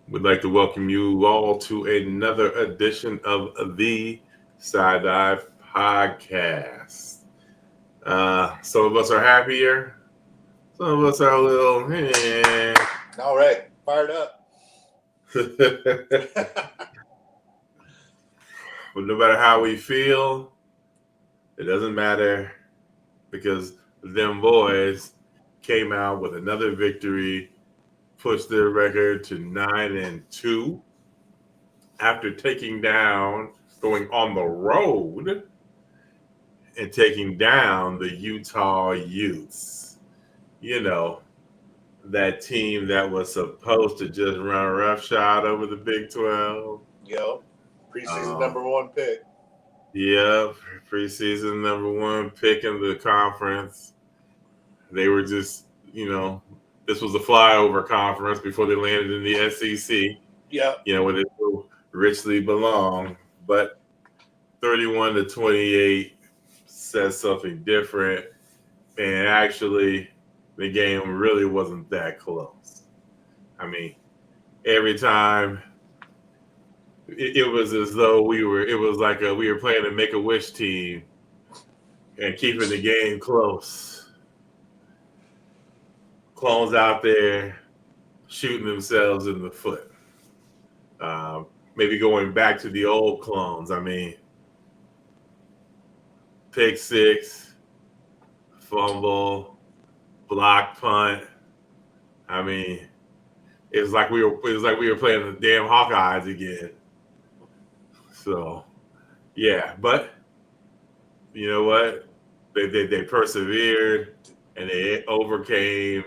We'd like to welcome you all to another edition of the Side Dive Podcast. Some of us are happier, some of us are a little, All right, fired up. but no matter how we feel, it doesn't matter because them boys came out with another victory, pushed their record to 9-2 after going on the road and taking down the Utah Utes. You know, that team that was supposed to just run roughshod over the Big 12. Yo, preseason Um, #1 pick. yeah, preseason number one pick in the conference. They were just, this was a flyover conference before they landed in the SEC, Yep. where they so richly belong. But 31-28 says something different. And actually, the game really wasn't that close. I mean, every time it was as though it was like we were playing a make a wish team and keeping the game close. Clones out there shooting themselves in the foot. Maybe going back to the old clones. I mean, pick six, fumble, block punt. I mean, it was like we were playing the damn Hawkeyes again. So yeah, but you know what? They persevered and they overcame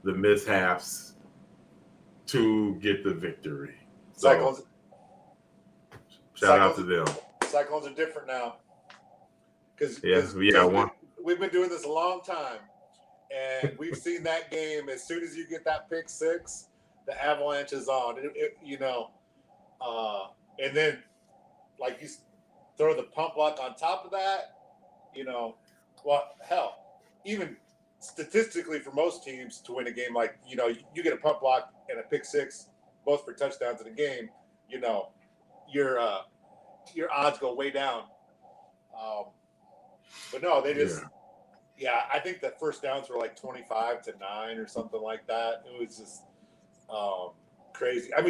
the mishaps to get the victory. So Cyclones, shout out to cyclones, them. cyclones are different now. Because Yeah, one. we've been doing this a long time, and we've seen that game. As soon as you get that pick six, the avalanche is on. And then like you throw the pump block on top of that. Well, hell, even statistically for most teams to win a game, like you get a pump block and a pick six, both for touchdowns in a game, you know, your your odds go way down. Um, but no, they just Yeah, I think the first downs were like 25-9 or something like that. It was just um, crazy. I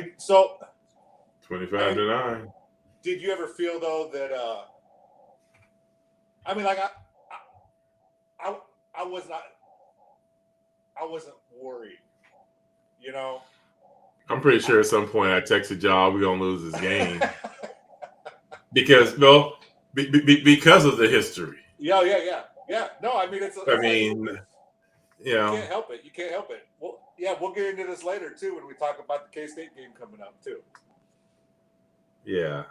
25 mean, to 9. did you ever feel though that I mean, like I, I was not, I wasn't worried, you know. I'm pretty sure at some point I texted y'all we're gonna lose this game because no, because of the history. Yeah. No, I mean I it's like mean, you you know, can't help it. You can't help it. Well, yeah, we'll get into this later too when we talk about the K State game coming up too. yeah.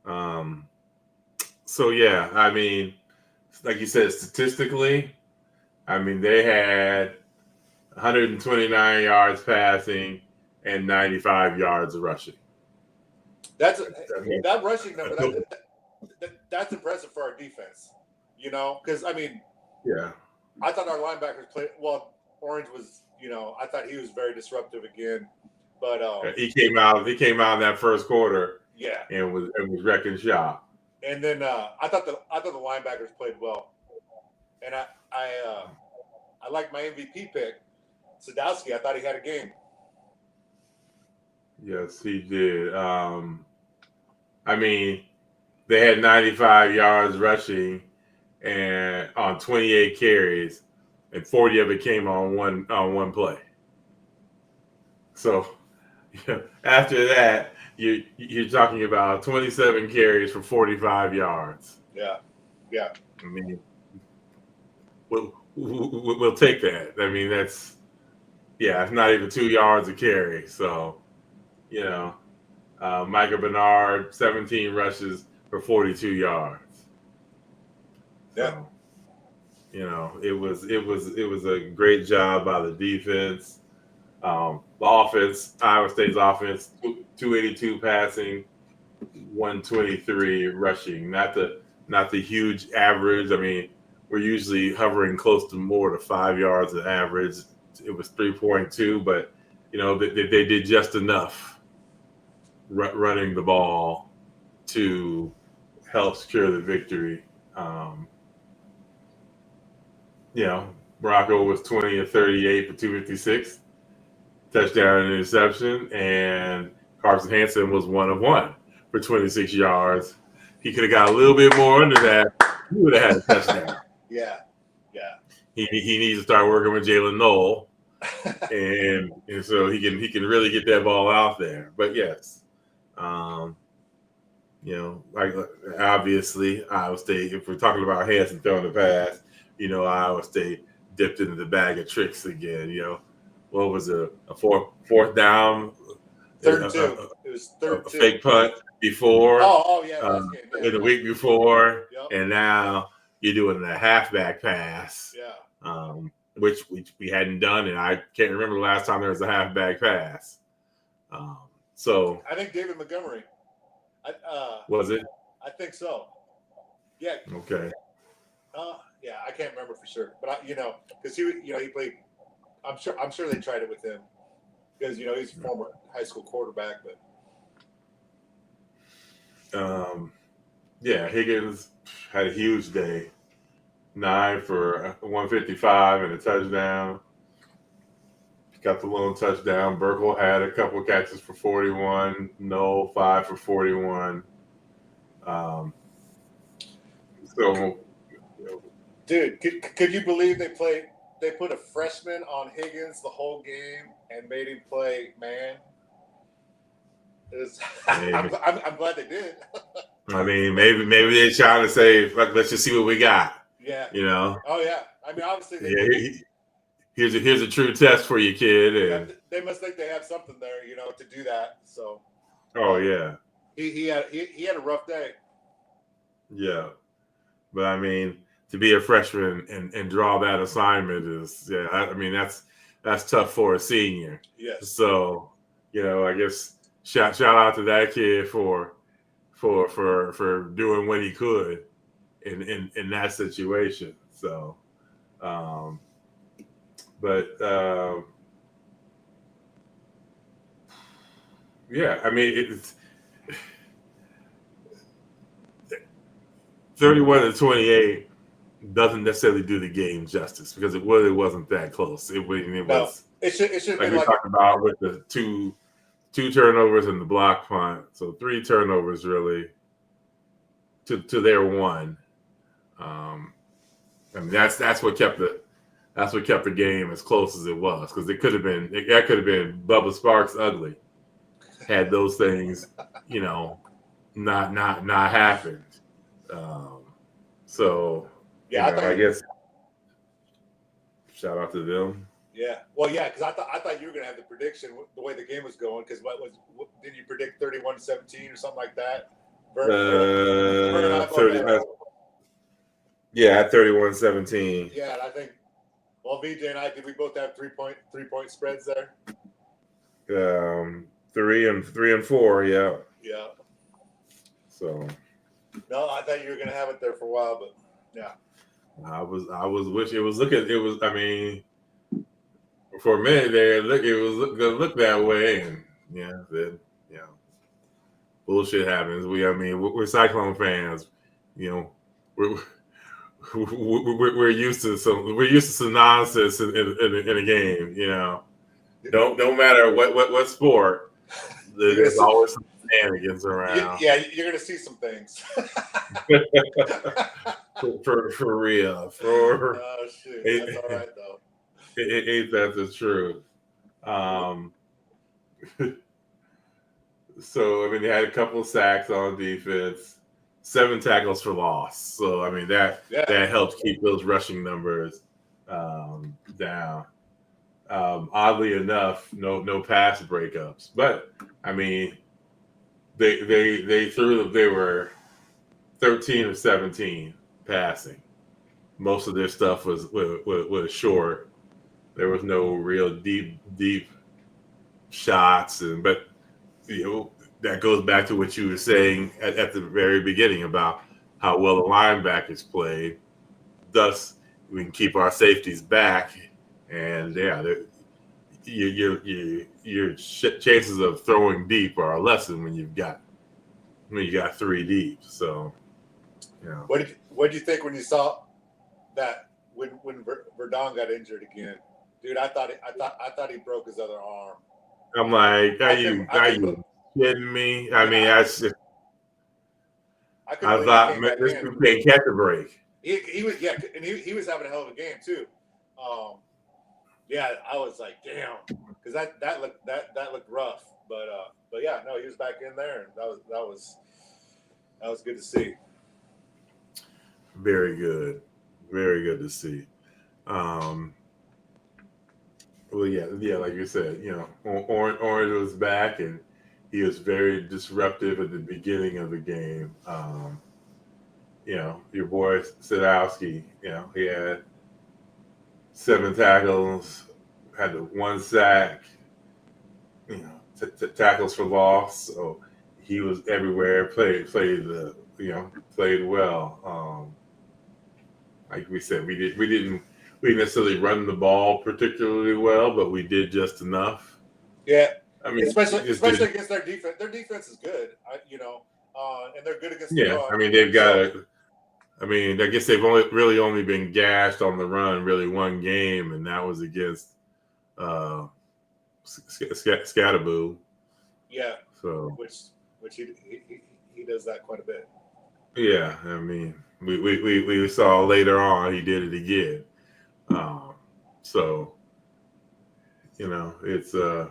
Um, so yeah, I mean, like you said, statistically, I mean they had 129 yards passing and 95 yards rushing. That's I mean, that rushing number. no, That's impressive for our defense. Because I mean, yeah, I thought our linebackers played well. Orange was, I thought he was very disruptive again. But he came out. He came out in that first quarter yeah, and was wrecking shop. and then I thought the linebackers played well, and I like my MVP pick, Sadowski. I thought he had a game. Yes, he did. I mean, they had 95 yards rushing and on 28 carries, and 40 of it came on one play. So after that, you're talking about 27 carries for 45 yards. Yeah, yeah, I mean, we'll take that. I mean, it's not even 2 yards a carry. So you know, Micah Bernard 17 rushes for 42 yards. yeah, So it was a great job by the defense. The offense, Iowa State's offense, 282 passing, 123 rushing. Not the huge average. I mean, we're usually hovering close to more to 5 yards of average. It was 3.2, but they did just enough. running the ball to help secure the victory. Um, you know, Morocco was 20 of 38 for 256, touchdown and interception, and Carson Hansen was 1 of 1 for 26 yards. He could have got a little bit more under that. He would have had a touchdown. Yeah. He needs to start working with Jalen Knoll, and so he can really get that ball out there. But yes, like obviously Iowa State. If we're talking about Hansen throwing the pass, Iowa State dipped into the bag of tricks again. What was a fourth down? Third and 2. It was third a 2. Fake punt before. Oh yeah, game. Yeah, in the week before, yep. And now you're doing a halfback pass. Yeah. Which we hadn't done, and I can't remember the last time there was a halfback pass. So I think David Montgomery. Was it? I think so. Yeah. Okay. Yeah, I can't remember for sure, but because he played. I'm sure they tried it with him because he's a former high school quarterback, but. Yeah, Higgins had a huge day. 9 for 155 and a touchdown. Got the lone touchdown. Burkle had a couple catches for 41. No, 5 for 41. Dude, could you believe they put a freshman on Higgins the whole game and made him play man? I'm glad they did. I mean, maybe they're trying to say, let's just see what we got. Yeah. Oh yeah. I mean, obviously. Here's a true test for you, kid. And they must think they have something there, to do that. So. Oh yeah. He had a rough day. Yeah, but I mean, to be a freshman and draw that assignment is I mean that's tough for a senior. Yes. So I guess shout out to that kid for doing what he could in that situation. So, yeah, I mean it's 31-28 doesn't necessarily do the game justice because it really wasn't that close. It was. It should like we talked about with the two turnovers and the block punt. So 3 turnovers really to their 1. I mean that's what kept the game as close as it was because that could have been Bubba Sparks ugly had those things not happened. So yeah, I guess shout out to them. Yeah, well, yeah, because I thought you were gonna have the prediction the way the game was going. Because did you predict 31-17 or something like that? 30. Yeah, at 31-17. Yeah, and I think VJ and I did we both have 3-point spreads there? 3 and 4, yeah. Yeah. So. No, I thought you were gonna have it there for a while, but yeah. I was wishing it was looking. It was. I mean, for a minute there, gonna look that way, and then bullshit happens. We're Cyclone fans. We're used to some nonsense in a game. No matter what sport, there's always some shenanigans around. Yeah, you're gonna see some things. for real. Oh shoot, that's all right though. Ain't that the truth? So I mean, they had a couple of sacks on defense, 7 tackles for loss. So I mean that helped keep those rushing numbers down. Oddly enough, no pass breakups, but I mean they were 13 of 17 passing. Most of their stuff was short. There was no real deep shots, but that goes back to what you were saying at the very beginning about how well the linebackers played. Thus, we can keep our safeties back, and you your chances of throwing deep are lessened when you got 3 deep. So, you know. What did you think when you saw that when Verdon got injured again, dude? I thought he broke his other arm. I'm like, are you kidding me? I mean, I thought, man, this dude can't catch a break. He was, yeah, and he was having a hell of a game too. Yeah, I was like, damn, because that looked rough. But yeah, no, he was back in there, and that was good to see. Very good to see. Well, yeah, like you said, you know, Orange was back, and he was very disruptive at the beginning of the game. You know, your boy Sadowski, you know, he had 7 tackles, had 1 sack, you know, tackles for loss. So he was everywhere. Played well. Like we said, we didn't necessarily run the ball particularly well, but we did just enough. Yeah, I mean, especially against their defense. Their defense is good, and they're good against the run. I mean, they've got. I mean, I guess they've only been gashed on the run really one game, and that was against Scatterboo. Yeah. So which he does that quite a bit. Yeah, I mean, we saw later on he did it again. So you know, it's they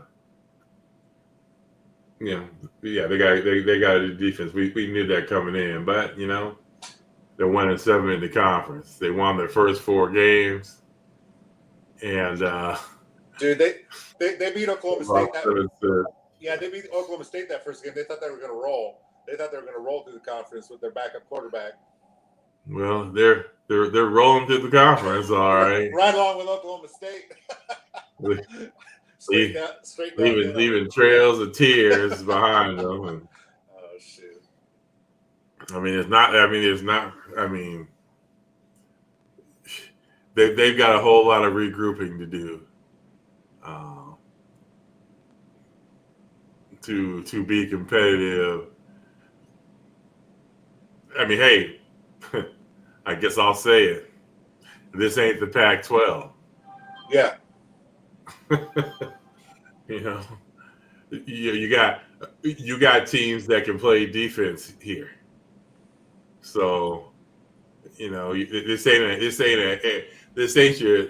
got a defense. We knew that coming in, but you know, they're 1-7 in the conference. They won their first 4 games, and dude, they beat Oklahoma State. They beat Oklahoma State that first game. They thought they were going to roll. They thought they were going to roll through the conference with their backup quarterback. Well, they're rolling through the conference, all right. Right along with Oklahoma State. straight down, leaving trails of tears behind them. And, oh shit! I mean, it's not. I mean, they've got a whole lot of regrouping to do to be competitive. I mean, hey, I guess I'll say it. This ain't the Pac-12. Yeah. You know, you got teams that can play defense here. So, you know, this ain't your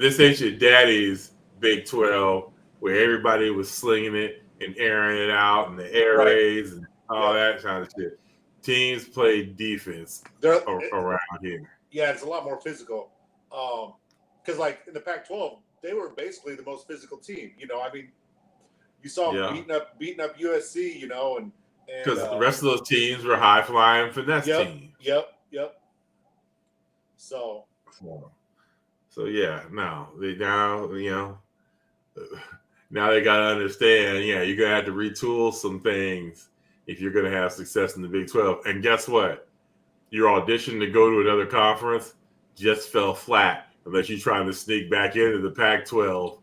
daddy's Big 12 where everybody was slinging it and airing it out and the air raids and all that kind of shit. Teams play defense around here. Yeah, it's a lot more physical. Because like in the Pac-12, they were basically the most physical team. You know, I mean, you saw them beating up USC. You know, and because the rest of those teams were high flying finesse teams. Yep. So yeah, now they got to understand. Yeah, you're gonna have to retool some things if you're gonna have success in the Big 12. And guess what? Your audition to go to another conference just fell flat unless you're trying to sneak back into the Pac-12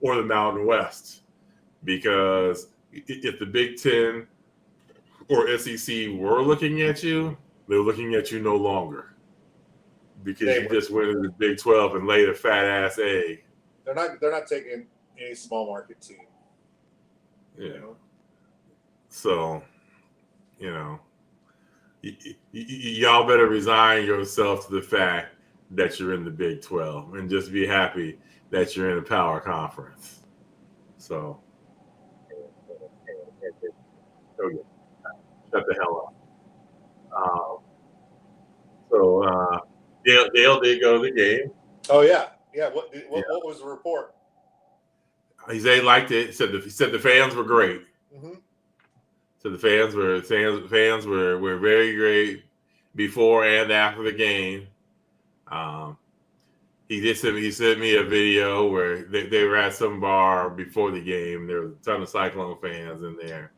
or the Mountain West. Because if the Big 10 or SEC were looking at you, they're looking at you no longer. Because you just went into the Big 12 and laid a fat ass egg. They're not taking any small market team. Yeah. So, you know, y'all better resign yourself to the fact that you're in the Big 12 and just be happy that you're in a power conference. So, shut the hell up. Dale did go to the game. Oh yeah. What was the report? He said he liked it. He said the fans were great. Mm-hmm. So the fans were very great before and after the game. He sent me a video where they were at some bar before the game. There was a ton of Cyclone fans in there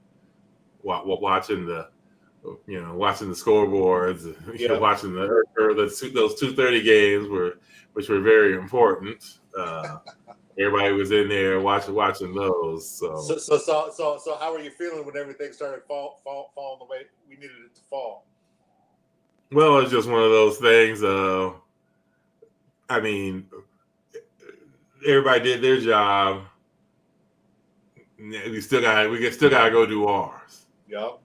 watching the scoreboards, watching those 2:30 games which were very important. everybody was in there watching those. So how were you feeling when everything started falling the way we needed it to fall? Well, it's just one of those things. I mean, everybody did their job. We still got to go do ours. Yep.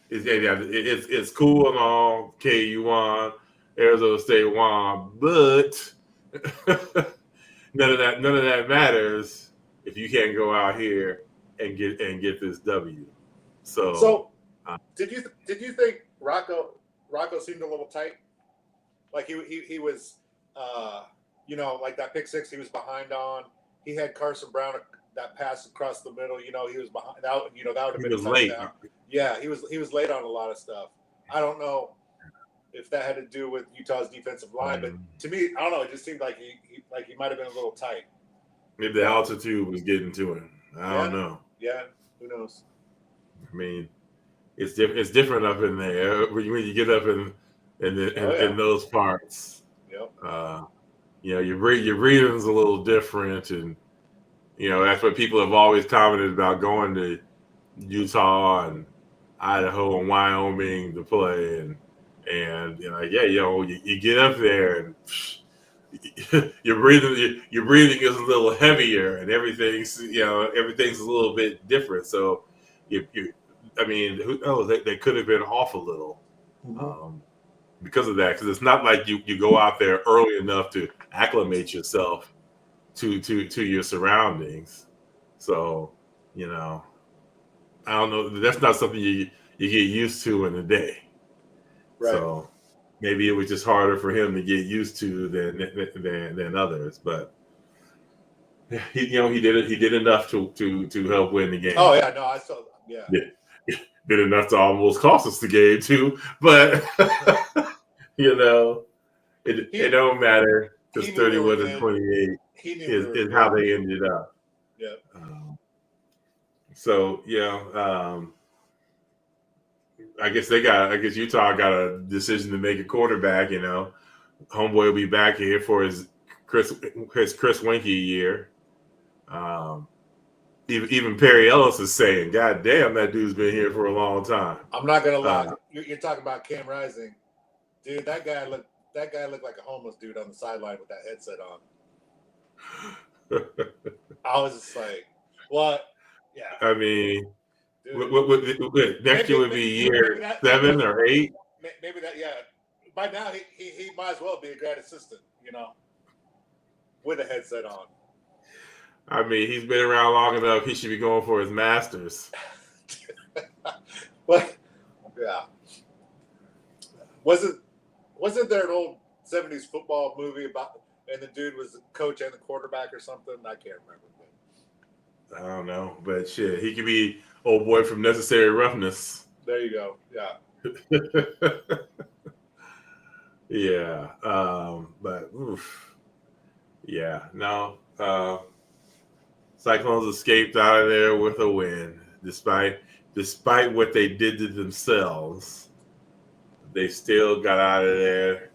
It's cool and all. KU won, Arizona State won, but none of that matters if you can't go out here and get this W. So did you think Rocco seemed a little tight? Like he was, like that pick six he was behind on. He had Carson Brown that pass across the middle. He was behind. That would have been a touchdown. Yeah, he was late on a lot of stuff. I don't know if that had to do with Utah's defensive line, but to me, I don't know. It just seemed like he might have been a little tight. Maybe the altitude was getting to him. I don't know. Yeah, who knows? I mean, it's different up in there when you get up in those parts. Yep. Your breathing's a little different, and that's what people have always commented about going to Utah and Idaho and Wyoming to play, and you get up there and your breathing is a little heavier, and everything's a little bit different. So who knows? They could have been off a little because of that. Because it's not like you go out there early enough to acclimate yourself to your surroundings. So I don't know. That's not something you get used to in a day. Right. So maybe it was just harder for him to get used to than others. But he did enough to help win the game. Oh yeah, no, I saw. Yeah. Did enough to almost cost us the game too. But it don't matter because 31-28 is how they ended up. Yeah. I guess Utah got a decision to make a quarterback. Homeboy will be back here for his Chris Winkie year. Even Perry Ellis is saying, "God damn, that dude's been here for a long time." I'm not gonna lie. You're talking about Cam Rising, dude. That guy looked like a homeless dude on the sideline with that headset on. I was just like, "What?" Yeah. I mean, next year would be year 7 or 8. Maybe that. Yeah. By now, he might as well be a grad assistant. With a headset on. I mean, he's been around long enough. He should be going for his master's. What? Yeah. Wasn't there an old 70s football movie and the dude was the coach and the quarterback or something? I can't remember. I don't know, but shit, he could be old boy from Necessary Roughness. There you go. Yeah. Yeah. But oof. Yeah. No. Cyclones escaped out of there with a win, despite what they did to themselves. They still got out of there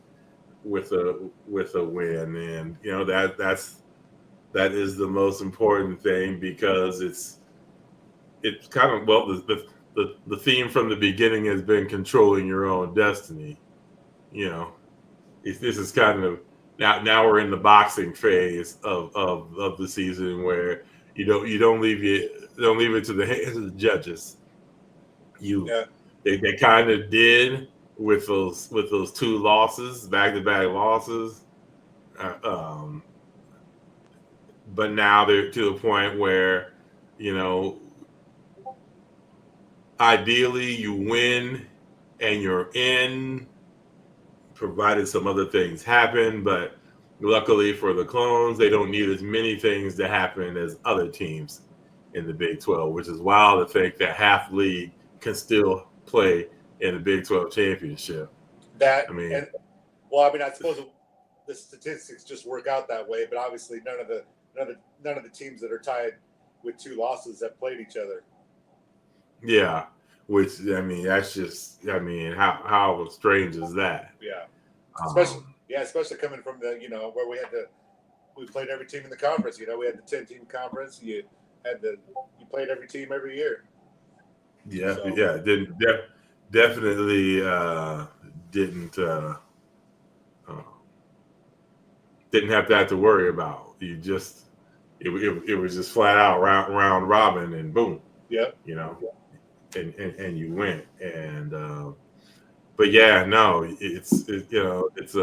with a win, and that is the most important thing, because it's kind of the theme from the beginning has been controlling your own destiny. This is kind of now we're in the boxing phase of the season where you don't leave it to the hands of the judges. They kind of did with those 2 losses, back-to-back losses, but now they're to the point where ideally you win and you're in, provided some other things happen, but luckily for the Clones, they don't need as many things to happen as other teams in the Big 12, which is wild to think that half league can still play in the Big 12 championship. I suppose the statistics just work out that way, but obviously none of the teams that are tied with 2 losses have played each other. Yeah, which that's just how strange is that? Yeah, especially coming from the where we we played every team in the conference. You know, we had the 10-team conference. You played every team every year. Yeah, So, yeah, definitely didn't didn't have that to worry about. You just it was just flat out round robin and boom, yeah, you know, and you went and but yeah, no, you know it's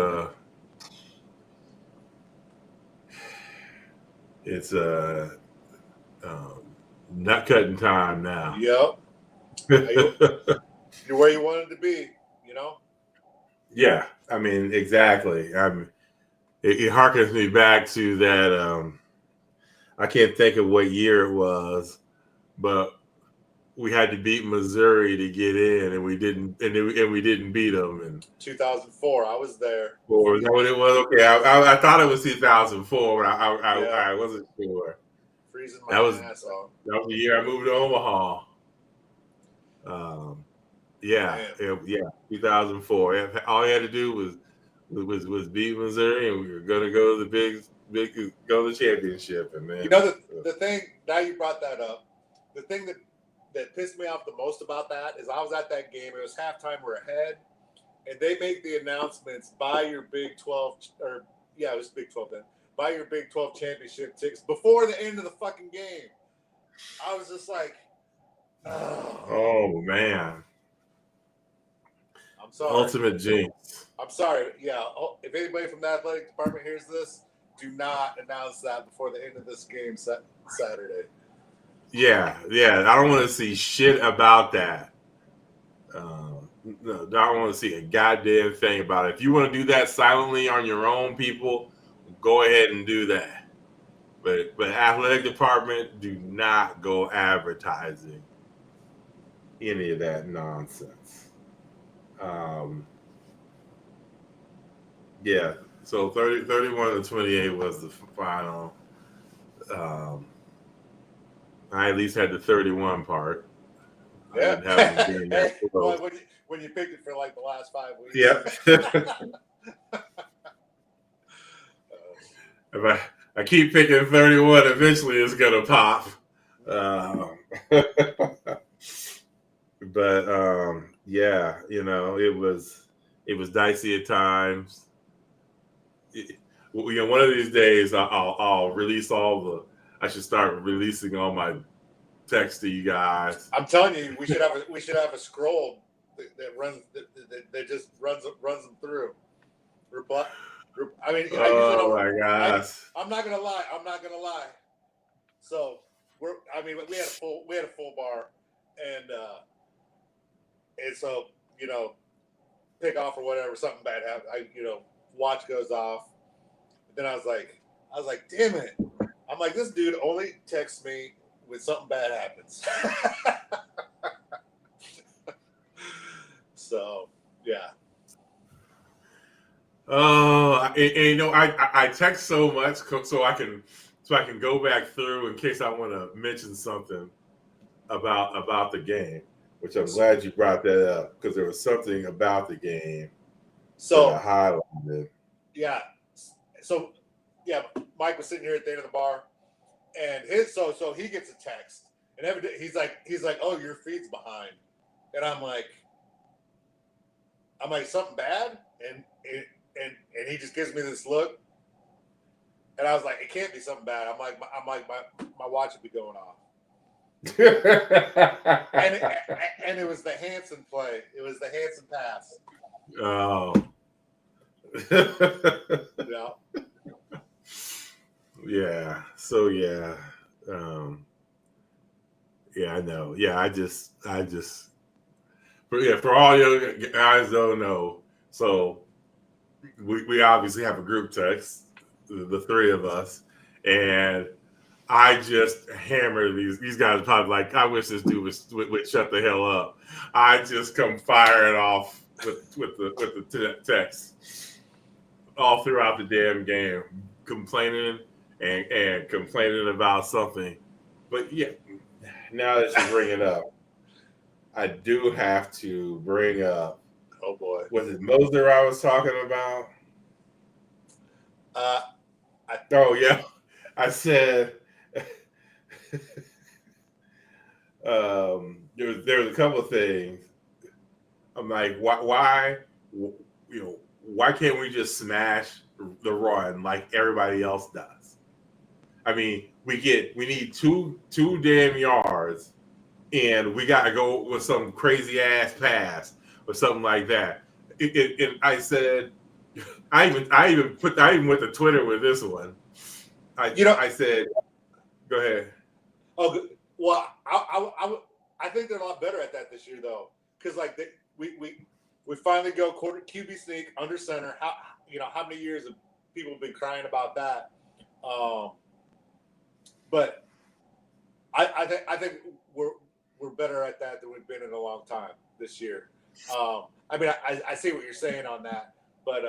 nut cutting time now. yep. You're where you wanted to be. You know. Yeah, I mean exactly. It harkens me back to that. I can't think of what year it was, but we had to beat Missouri to get in, and we didn't, and we didn't beat them. And 2004, I was there. or is that what it was? Okay, I thought it was 2004, but Yeah, I wasn't sure. freezing my That was ass off. the year I moved to Omaha. Um, yeah, Man, yeah, 2004. All you had to do was beat Missouri, and we were gonna go to the big go to the championship, and you then know the thing. Now you brought that up. The thing that pissed me off the most about that is I was at that game. It was halftime. We're ahead, and they make the announcements: buy your Big 12 or yeah, it was Big 12 then. Buy your Big 12 championship tickets before the end of the fucking game. I was just like, oh man, I'm sorry. ultimate jinx. I'm sorry. Yeah, if anybody from the athletic department hears this, do not announce that before the end of this game Saturday. Yeah, I don't want to see shit about that. No, I don't want to see a goddamn thing about it. If you want to do that silently on your own, people, go ahead and do that. But athletic department, do not go advertising any of that nonsense. Um, yeah. So 31 to 28 was the final. Um, I at least had the 31 part. I Yeah. didn't have them being that Well, close. when you picked it for like the last 5 weeks. Yep. If I keep picking 31, eventually it's gonna pop. Um, but yeah, you know, it was dicey at times. You know, one of these days I'll release all the. I should start releasing all my text to you guys. I'm telling you, we should have a scroll that runs that just runs them through. Reply. I mean, I usually Oh don't. my gosh. I'm not gonna lie. I'm not gonna lie. So we had a full bar, and so pick off or whatever. Something bad happened. Watch goes off. Then I was like, damn it. I'm like, this dude only texts me when something bad happens. So yeah. Oh, and you know, I text so much so I can go back through in case I want to mention something about the game, which I'm glad you brought that up because there was something about the game that I So highlighted. yeah. So yeah, Mike was sitting here at the end of the bar, and so he gets a text, and every day he's like, oh, your feed's behind, and I'm like something bad, and he just gives me this look, and I was like, it can't be something bad. I'm like my watch would be going off. and it was the Hansen play. It was the Hansen pass. Oh. Yeah. Yeah. So yeah. Yeah, I know. Yeah, I just for all you guys don't know. So we obviously have a group text, the three of us, and I just hammer these guys. Probably like, I wish this dude would shut the hell up. I just come firing off with the text all throughout the damn game, complaining and complaining about something. But yeah, now that you bring it up, I do have to bring up. Oh boy. Was it Moser I was talking about? Oh yeah, I said there was a couple of things. I'm like, why can't we just smash the run like everybody else does? I mean, we need two damn yards, and we got to go with some crazy ass pass or something like that. And I said, I even went to Twitter with this one. I said, go ahead. Oh, well, I think they're a lot better at that this year though, because like we finally go quarter QB sneak under center. How many years have people been crying about that? But I think we're better at that than we've been in a long time this year. I mean, I see what you're saying on that, but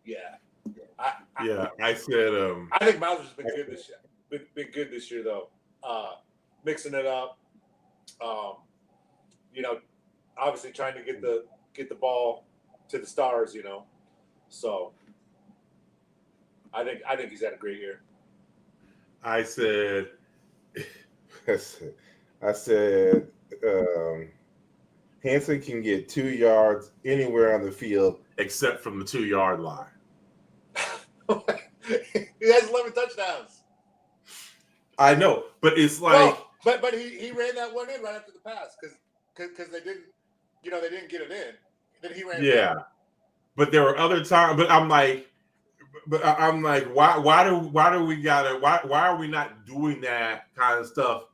yeah. I said I think Mauser's been good this year. Been good this year though. Mixing it up. Obviously trying to get the ball to the stars. So I think he's had a great year. I said I said Hanson can get 2 yards anywhere on the field except from the 2-yard line. He has 11 touchdowns. I know, but it's like, but he ran that one in right after the pass because they didn't, they didn't get it in. Then he ran. Yeah, but there were other times. But I'm like, why are we not doing that kind of stuff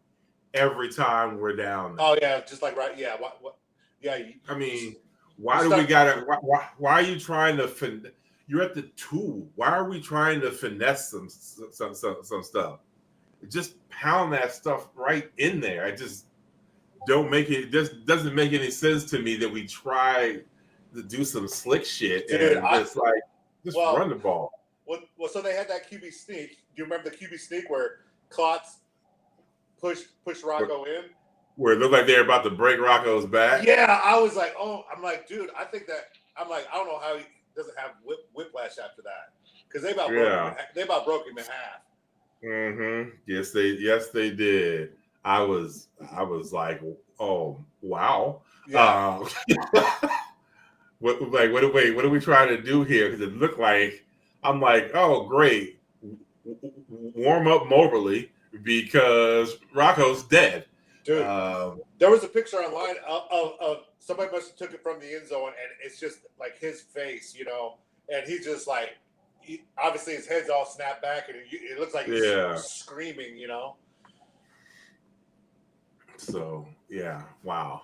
every time we're down there? Oh yeah, just like right. Yeah, what? Yeah. I mean, why do we gotta? Why are you trying to? You're at the 2. Why are we trying to finesse some stuff? Just pound that stuff right in there. I just don't make it. Just doesn't make any sense to me that we try to do some slick shit and run the ball. Well, so they had that QB sneak. Do you remember the QB sneak where Klotz pushed Rocco in? Where it looked like they were about to break Rocco's back? Yeah, I was like, I'm like, dude, I think that I don't know how he doesn't have whiplash after that because they about broke him in half. Mm-hmm. Yes, they did. I was like, oh wow. Yeah. What are we trying to do here? Because it looked like I'm like, oh great, warm up Moberly because Rocco's dead. Dude, there was a picture online of somebody must have took it from the end zone, and it's just like his face, and he's just like, obviously his head's all snapped back, and it looks like he's screaming, So yeah, wow.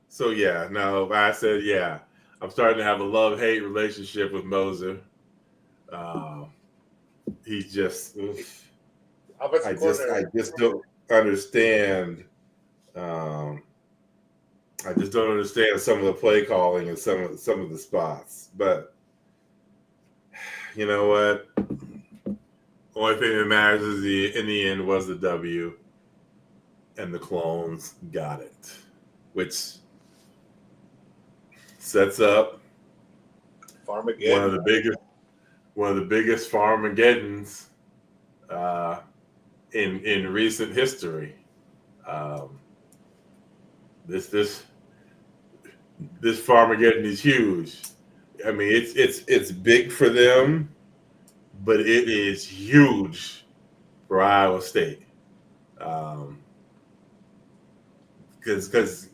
So yeah, no, I said yeah. I'm starting to have a love-hate relationship with Moser. He's just. I just don't understand. I just don't understand some of the play calling and some of the spots. But you know what? Only thing that matters is in the end was the W, and the Clones got it, which sets up Farmageddon. one of the biggest Farmageddons in recent history. This Farmageddon is huge. I mean, it's big for them, but it is huge for Iowa State. Because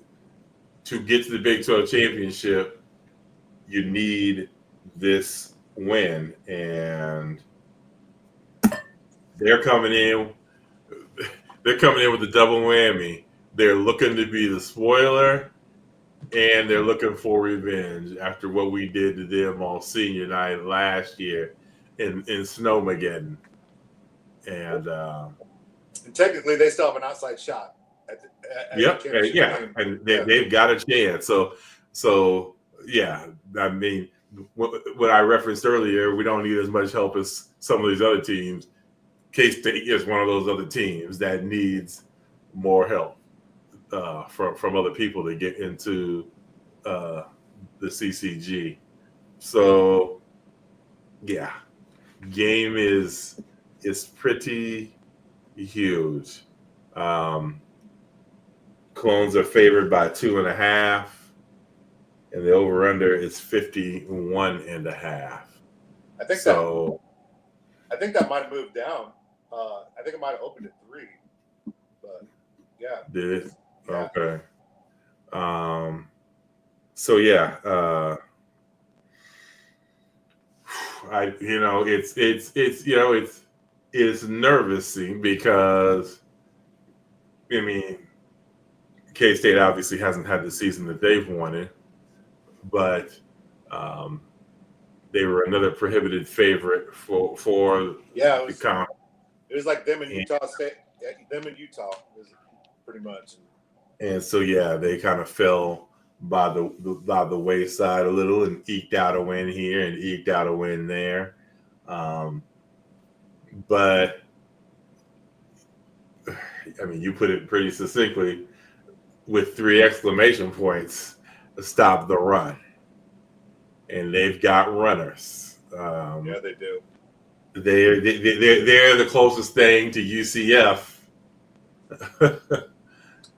to get to the Big 12 championship, you need this win, and they're coming in. They're coming in with a double whammy. They're looking to be the spoiler, and they're looking for revenge after what we did to them on senior night last year in Snowmageddon. And technically, they still have an outside shot. And they've got a chance. So yeah, I mean, what I referenced earlier, we don't need as much help as some of these other teams. K-State is one of those other teams that needs more help from other people to get into the CCG. So yeah, game is pretty huge. Um, Clones are favored by 2.5, and the over under is 51.5. I think that So I think that might have moved down. I think it might have opened at 3, but yeah, did it? yeah, Okay. Um, so yeah, it's nervousing because I mean K State obviously hasn't had the season that they've wanted, but um, they were another prohibited favorite for yeah. the comp. It was like them in And, Utah State, them in Utah, was pretty much. and so yeah, they kind of fell by the wayside a little and eked out a win here and eked out a win there. Um, but I mean, you put it pretty succinctly with 3 exclamation points. Stop the run, and they've got runners. Yeah, they do. They're the closest thing to UCF.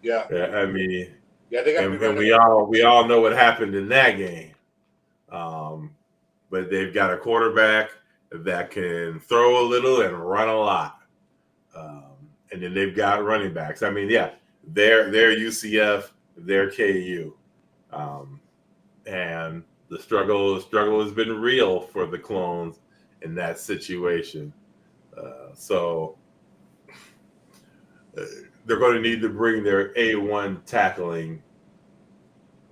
Yeah, I mean, yeah, they got to be and running. we all know what happened in that game. Um, but they've got a quarterback that can throw a little and run a lot. And then they've got running backs. I mean, yeah, they're UCF, they're KU, um, and the struggle has been real for the Clones in that situation. So they're going to need to bring their A1 tackling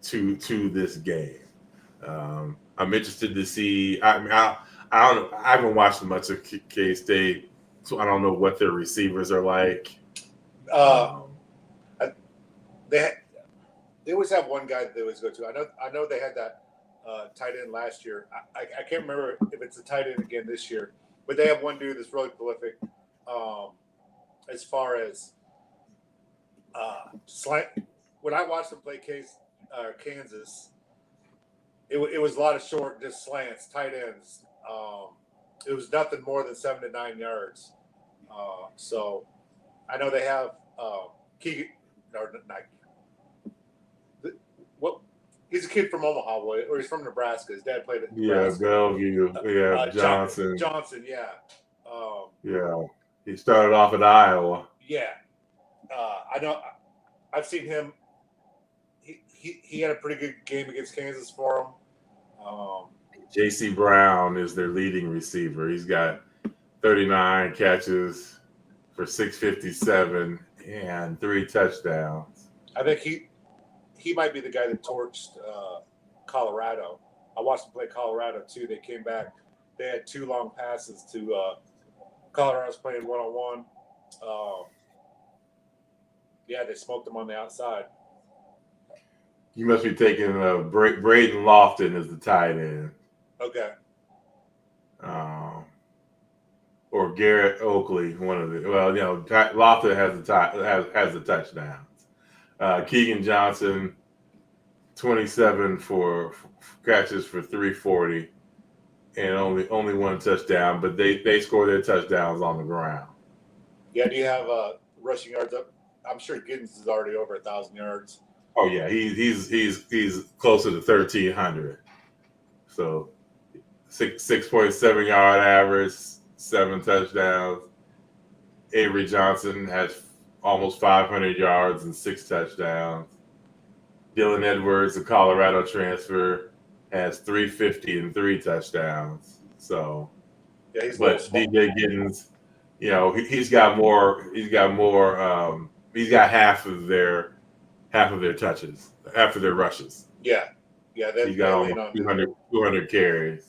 to this game. I'm interested to see. I mean, I don't. I haven't watched much of K State, so I don't know what their receivers are like. Uh, Um, they they always have one guy that they always go to. I know they had that tight end last year. I can't remember if it's a tight end again this year, but they have one dude that's really prolific. As far as slant, when I watched them play Kansas, it was a lot of short, just slants, tight ends. It was nothing more than 7 to 9 yards. So I know they have Keegan, or not. What? He's a kid from Omaha, or he's from Nebraska. His dad played at yeah, Nebraska. Bellevue. Yeah, Johnson. Johnson, yeah. Yeah, he started off at Iowa. Yeah. I know. I've seen him. He had a pretty good game against Kansas for him. J.C. Brown is their leading receiver. He's got 39 catches for 657 and 3 touchdowns. I think he might be the guy that torched Colorado. I watched them play Colorado too. They came back. They had 2 long passes to Colorado's playing 1-on-1. Yeah, they smoked them on the outside. You must be taking Braden Lofton as the tight end. Okay. Or Garrett Oakley, one of the. Well, Lofton has the touchdowns. Keegan Johnson, 27 for catches for 340, and only 1 touchdown. But they score their touchdowns on the ground. Yeah, do you have rushing yards up? I'm sure Giddens is already over 1,000 yards. Oh yeah, he's closer to 1,300. So 6.7 yard average, 7 touchdowns. Avery Johnson has almost 500 yards and 6 touchdowns. Dylan Edwards, a Colorado transfer, has 350 and 3 touchdowns. So, Yeah, he's but DJ Giddens, he's got more. He's got half of their touches, half of their rushes. Yeah. He's got almost 200 carries.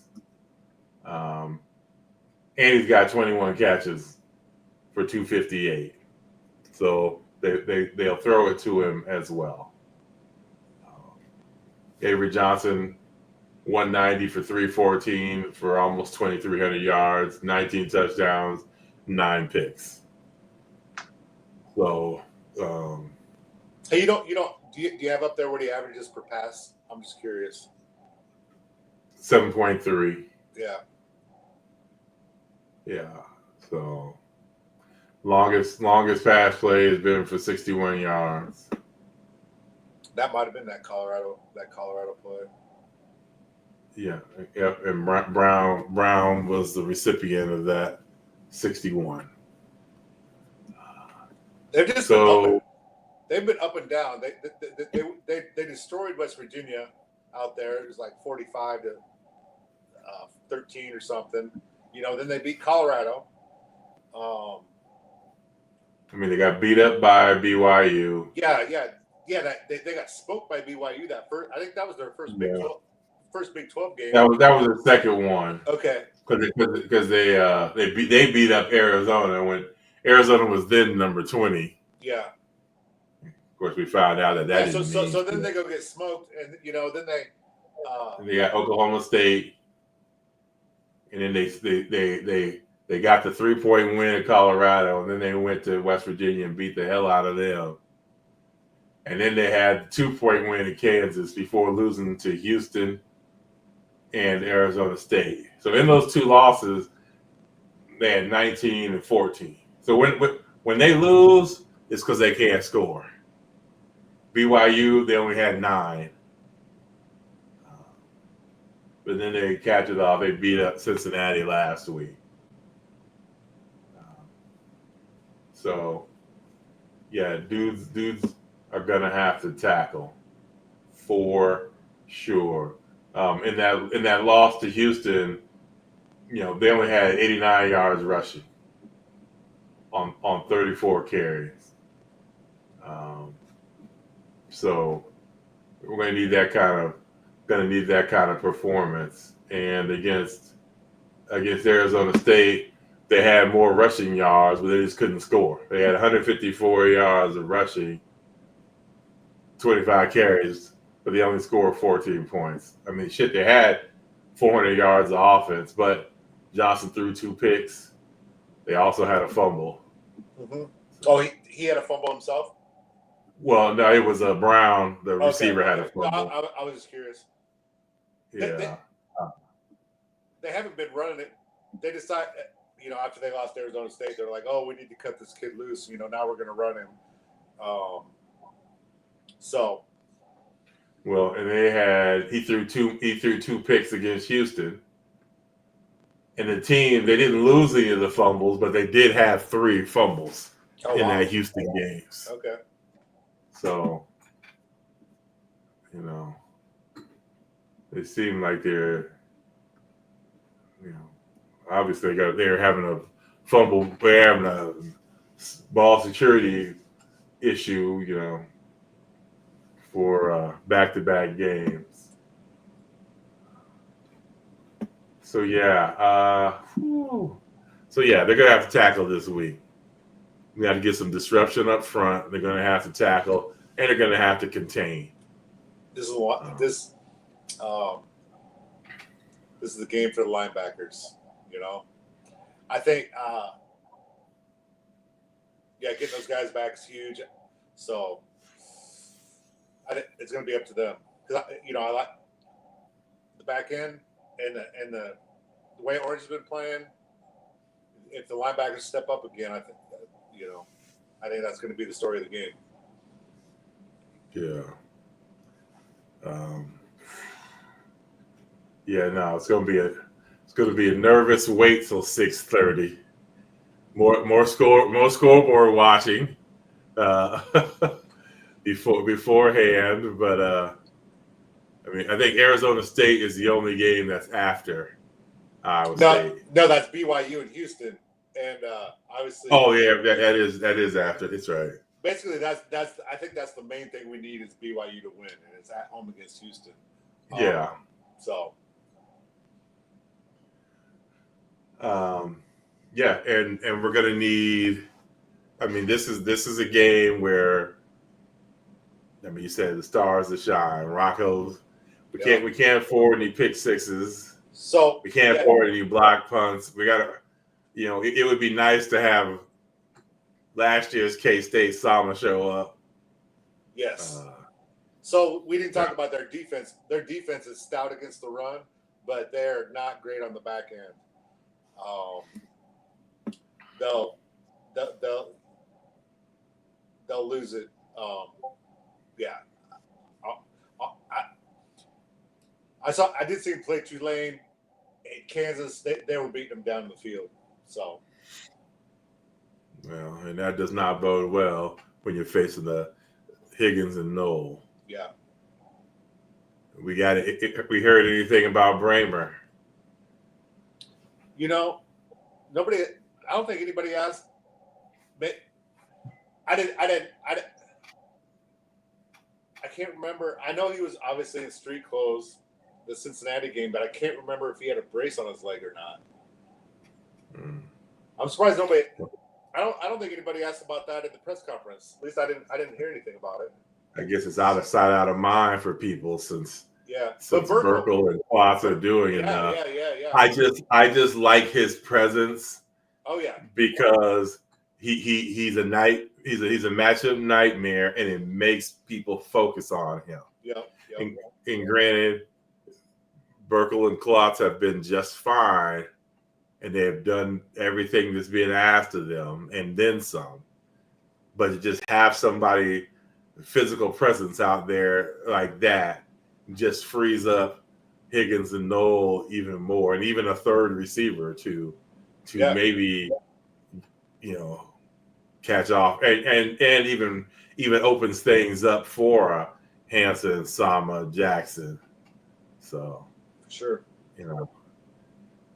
And he's got 21 catches for 258. So they'll throw it to him as well. Avery Johnson, 190 for 314 for almost 2,300 yards, 19 touchdowns, 9 picks. So, hey, do you have up there what he averages per pass? I'm just curious. 7.3. Yeah. Yeah. So longest pass play has been for 61 yards. That might have been that Colorado play. Yeah. Yep. And Brown was the recipient of that 61. They've just been up and So they've been up and down. They destroyed West Virginia out there. It was like 45 to 13 or something. Then they beat Colorado. I mean, they got beat up by BYU. Yeah. They got smoked by BYU that first. I think that was their first Big 12 game. That was the second one. Okay. Because they beat up Arizona when Arizona was then number 20. Yeah. Of course, we found out that didn't mean. So then they go get smoked, and then they. And they got Oklahoma State, and then they got the 3-point win at Colorado, and then they went to West Virginia and beat the hell out of them. And then they had the 2-point win at Kansas before losing to Houston and Arizona State. So in those two losses, they had 19 and 14. So when they lose, it's because they can't score. BYU, they only had 9. But then they catch it off. They beat up Cincinnati last week. So, yeah, dudes are gonna have to tackle for sure. In that loss to Houston, they only had 89 yards rushing on 34 carries. So we're gonna need that kind of performance. And against Arizona State, they had more rushing yards, but they just couldn't score. They had 154 yards of rushing, 25 carries, but they only scored 14 points. I mean, shit, they had 400 yards of offense, but Johnson threw 2 picks. They also had a fumble. Mm-hmm. Oh, he had a fumble himself? Well, no, it was Brown, the receiver, had a fumble. No, I was just curious. Yeah. They haven't been running it. They decided, after they lost Arizona State, they're like, oh, we need to cut this kid loose. Now we're going to run him. Well, and he threw two picks against Houston. And the team, they didn't lose any of the fumbles, but they did have 3 fumbles in that Houston games. Okay. So, they seem like they're, obviously they're having a fumble, they're having a ball security issue, for back-to-back games. So yeah, they're gonna have to tackle this week. We got to get some disruption up front. They're gonna have to tackle, and they're gonna have to contain. This is the game for the linebackers. I think, getting those guys back is huge. So it's going to be up to them because I like the back end and the way Orange has been playing. If the linebackers step up again, I think that's going to be the story of the game. Yeah. It's going to be a nervous wait till 6:30. More scoreboard watching beforehand, but I think Arizona State is the only game that's after Iowa State. No, that's BYU and Houston, and obviously. Oh yeah, that is after. That's right. Basically, that's I think that's the main thing we need is BYU to win, and it's at home against Houston. Yeah. And we're gonna need. This is a game where. You said the stars that shine, Rocco's. We can't afford any pick sixes. So we can't afford any block punts. We gotta, it would be nice to have last year's K-State Sama show up. Yes. So we didn't talk about their defense. Their defense is stout against the run, but they're not great on the back end. They'll they'll they'll, they'll lose it. Yeah, I did see him play Tulane in Kansas. They were beating them down the field. So. Well, and that does not bode well when you're facing the Higgins and Knoll. Yeah. We got it. We heard anything about Bramer? Nobody. I don't think anybody asked. But I didn't. I can't remember. I know he was obviously in street clothes, the Cincinnati game, but I can't remember if he had a brace on his leg or not. I'm surprised nobody. I don't think anybody asked about that at the press conference. At least I didn't hear anything about it. I guess it's out of sight, out of mind for people since Burkle and Klotz are doing enough. Yeah. I just like his presence. Oh yeah. Because he's a matchup nightmare, and it makes people focus on him. Yep. And granted, Burkle and Klotz have been just fine. And they have done everything that's being asked of them and then some. But to just have somebody, physical presence out there like that, just frees up Higgins and Knoll even more, and even a third receiver to maybe, catch off and even opens things up for Hanson, Sama, Jackson. So sure,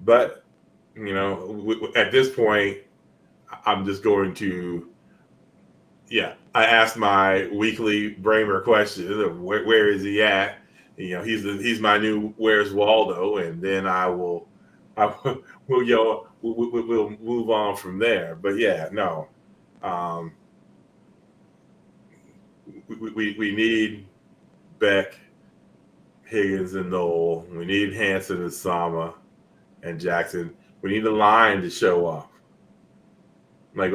but. At this point, I'm just going to, I asked my weekly Bramer question of where is he at? He's my new Where's Waldo, and then we'll move on from there. But we need Beck, Higgins, and Knoll. We need Hanson and Sama and Jackson. We need a line to show up. Like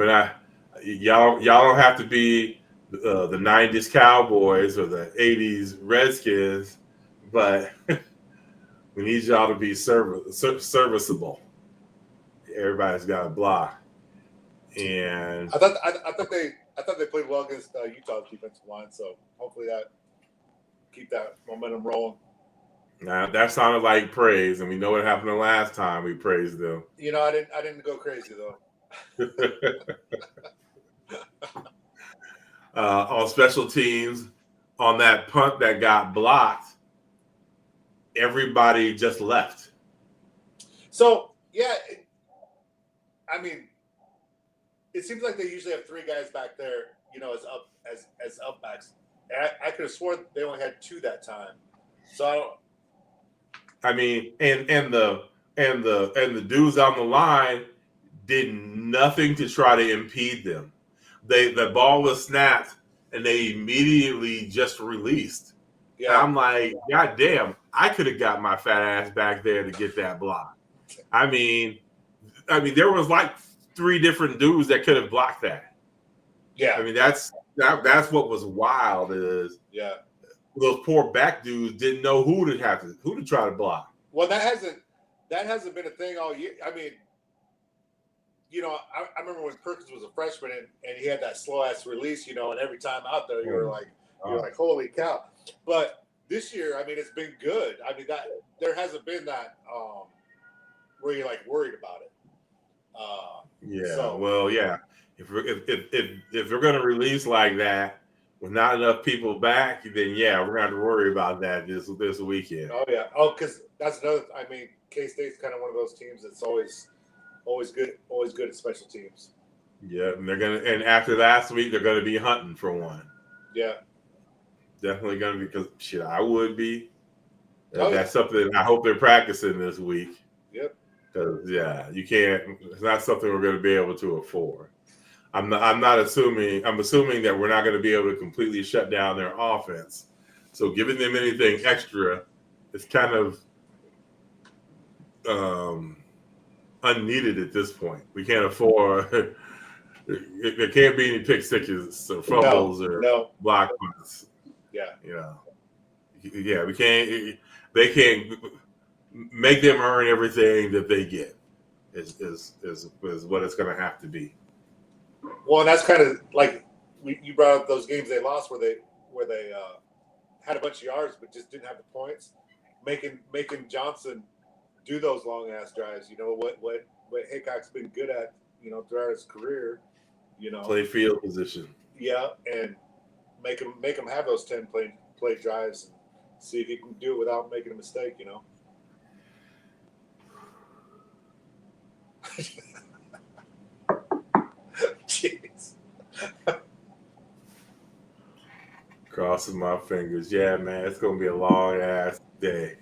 y'all don't have to be the '90s Cowboys or the '80s Redskins, but we need y'all to be serviceable. Everybody's got a block, and I thought they played well against Utah's defensive line, so hopefully keep that momentum rolling. Now that sounded like praise, and we know what happened the last time we praised them. I didn't go crazy though. On special teams, on that punt that got blocked, everybody just left. So it seems like they usually have three guys back there, as up backs. And I could have sworn they only had two that time. So I don't. I mean, and the dudes on the line did nothing to try to impede them. The ball was snapped and they immediately just released. Yeah. And I'm like, God damn, I could have got my fat ass back there to get that block. I mean, there was like three different dudes that could have blocked that. Yeah. I mean, that's what was wild is those poor back dudes didn't know who to try to block. Well, that hasn't been a thing all year. I mean, I remember when Perkins was a freshman and he had that slow ass release, and every time out there you're like, holy cow. But this year, I mean, it's been good. I mean, that there hasn't been that where you're like worried about it. If we're going to release like that with not enough people back, then we're going to have to worry about that this weekend. Oh yeah. Oh, because that's another. I mean, K-State's kind of one of those teams that's always good at special teams. Yeah, and after last week, they're gonna be hunting for one. Yeah, definitely gonna be, because I would be. That's something I hope they're practicing this week. Yep. Because you can't. It's not something we're going to be able to afford. I'm assuming that we're not going to be able to completely shut down their offense. So giving them anything extra is kind of unneeded at this point. We can't afford. There can't be any pick sixes or fumbles or block punts. Yeah. We can't. They can't. make them earn everything that they get. Is what it's going to have to be. Well, and that's kind of like you brought up those games they lost where they had a bunch of yards but just didn't have the points. Making Johnson do those long ass drives. You know what Hickok's been good at. You know, throughout his career. You know, Play field position. Yeah, and make him have those 10 play drives and see if he can do it without making a mistake. You know. Jeez. Crossing my fingers. Yeah, man, it's gonna be a long ass day.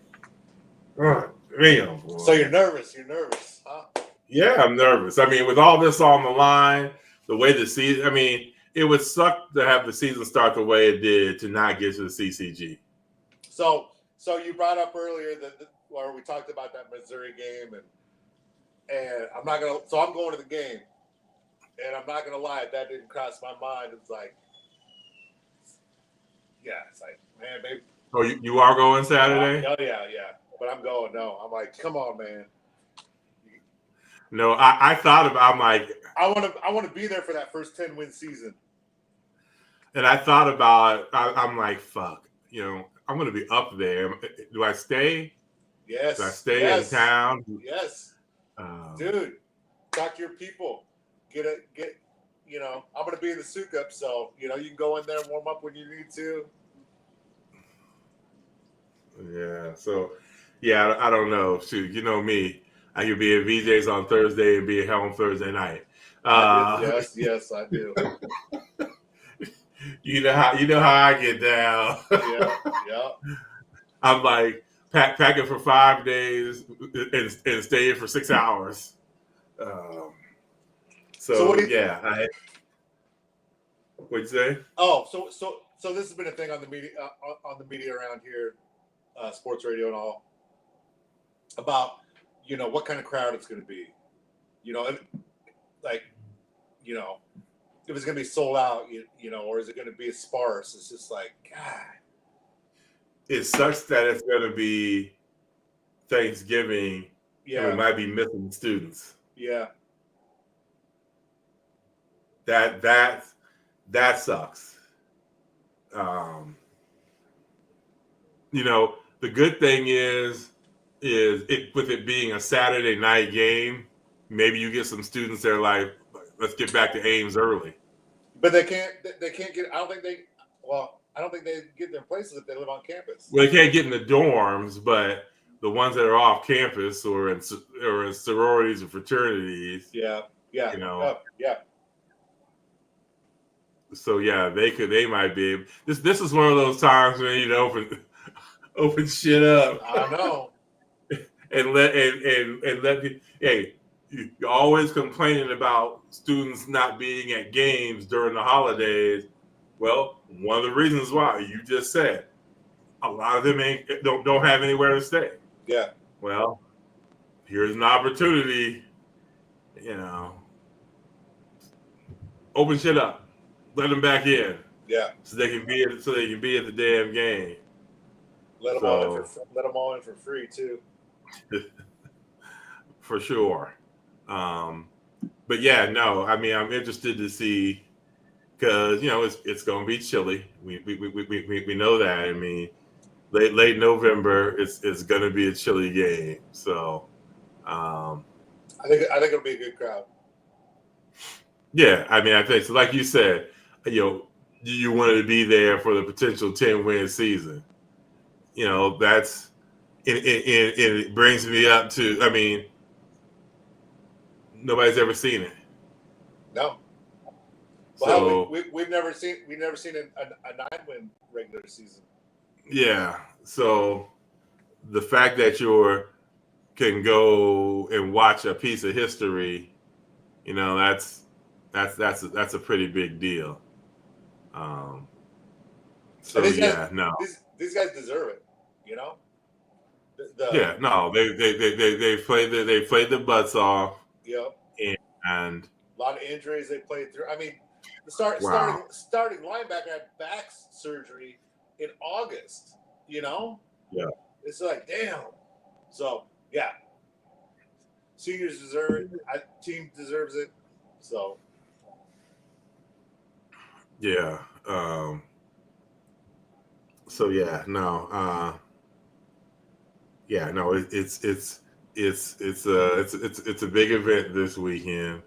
Oh, damn, boy. So you're nervous. You're nervous, huh? Yeah, I'm nervous. I mean, with all this on the line, the way the season. I mean, it would suck to have the season start the way it did to not get to the CCG. So you brought up earlier where we talked about that Missouri game, and I'm not gonna. So I'm going to the game, and I'm not gonna lie, that didn't cross my mind. It's like, yeah, it's like, man, baby. Oh, you are going Saturday? Oh yeah. But I'm going. No, I'm like, come on, man. No, I thought about. I'm like, I want to be there for that first 10-win season. And I thought about. I'm like, fuck. You know, I'm going to be up there. Do I stay? Yes. Do I stay in town? Yes. Dude, talk to your people. Get. You know, I'm going to be in the souk up, so you know you can go in there and warm up when you need to. Yeah. So, yeah, I don't know. Shoot, you know me. I could be at VJ's on Thursday and be at home Thursday night. Yes, I do. You know how I get down. Yeah. I'm like packing for 5 days and staying for 6 hours. So yeah, what'd you say? Oh, so this has been a thing on the media around here, sports radio and all, about what kind of crowd it's going to be, like, if it's going to be sold out, or is it going to be sparse? It's just like, God. It sucks that it's going to be Thanksgiving. Yeah, and we might be missing students. Yeah. That sucks. The good thing is with it being a Saturday night game, maybe you get some students that are like, let's get back to Ames early. But they can't get. I don't think they get their places if they live on campus. Well, they can't get in the dorms, but the ones that are off campus or in sororities or fraternities. Yeah. Yeah. Yeah. So yeah, they might be able. This is one of those times when you open shit up. I know. and let me. Hey, you're always complaining about students not being at games during the holidays. Well, one of the reasons why you just said a lot of them don't have anywhere to stay. Yeah. Well, here's an opportunity. Open shit up. Let them back in. Yeah. So they can be at the damn game. Let them all in for free too. For sure. But yeah, no. I mean, I'm interested to see because it's going to be chilly. We know that. I mean, late November, it's going to be a chilly game. So, I think it'll be a good crowd. Yeah, I mean, I think so. Like you said, you wanted to be there for the potential 10-win season. That's it brings me up to. I mean, nobody's ever seen it. No. Well, so we've never seen a 9-win regular season. Yeah. So the fact that you can go and watch a piece of history, that's a pretty big deal. So these guys deserve it. Yeah. No. They played the butts off. Yep. And a lot of injuries they played through. I mean, the starting linebacker had back surgery in August. Yeah. It's like, damn. So yeah, seniors deserve it. Team deserves it. So Yeah. So yeah, no. Yeah, no. It's a big event this weekend,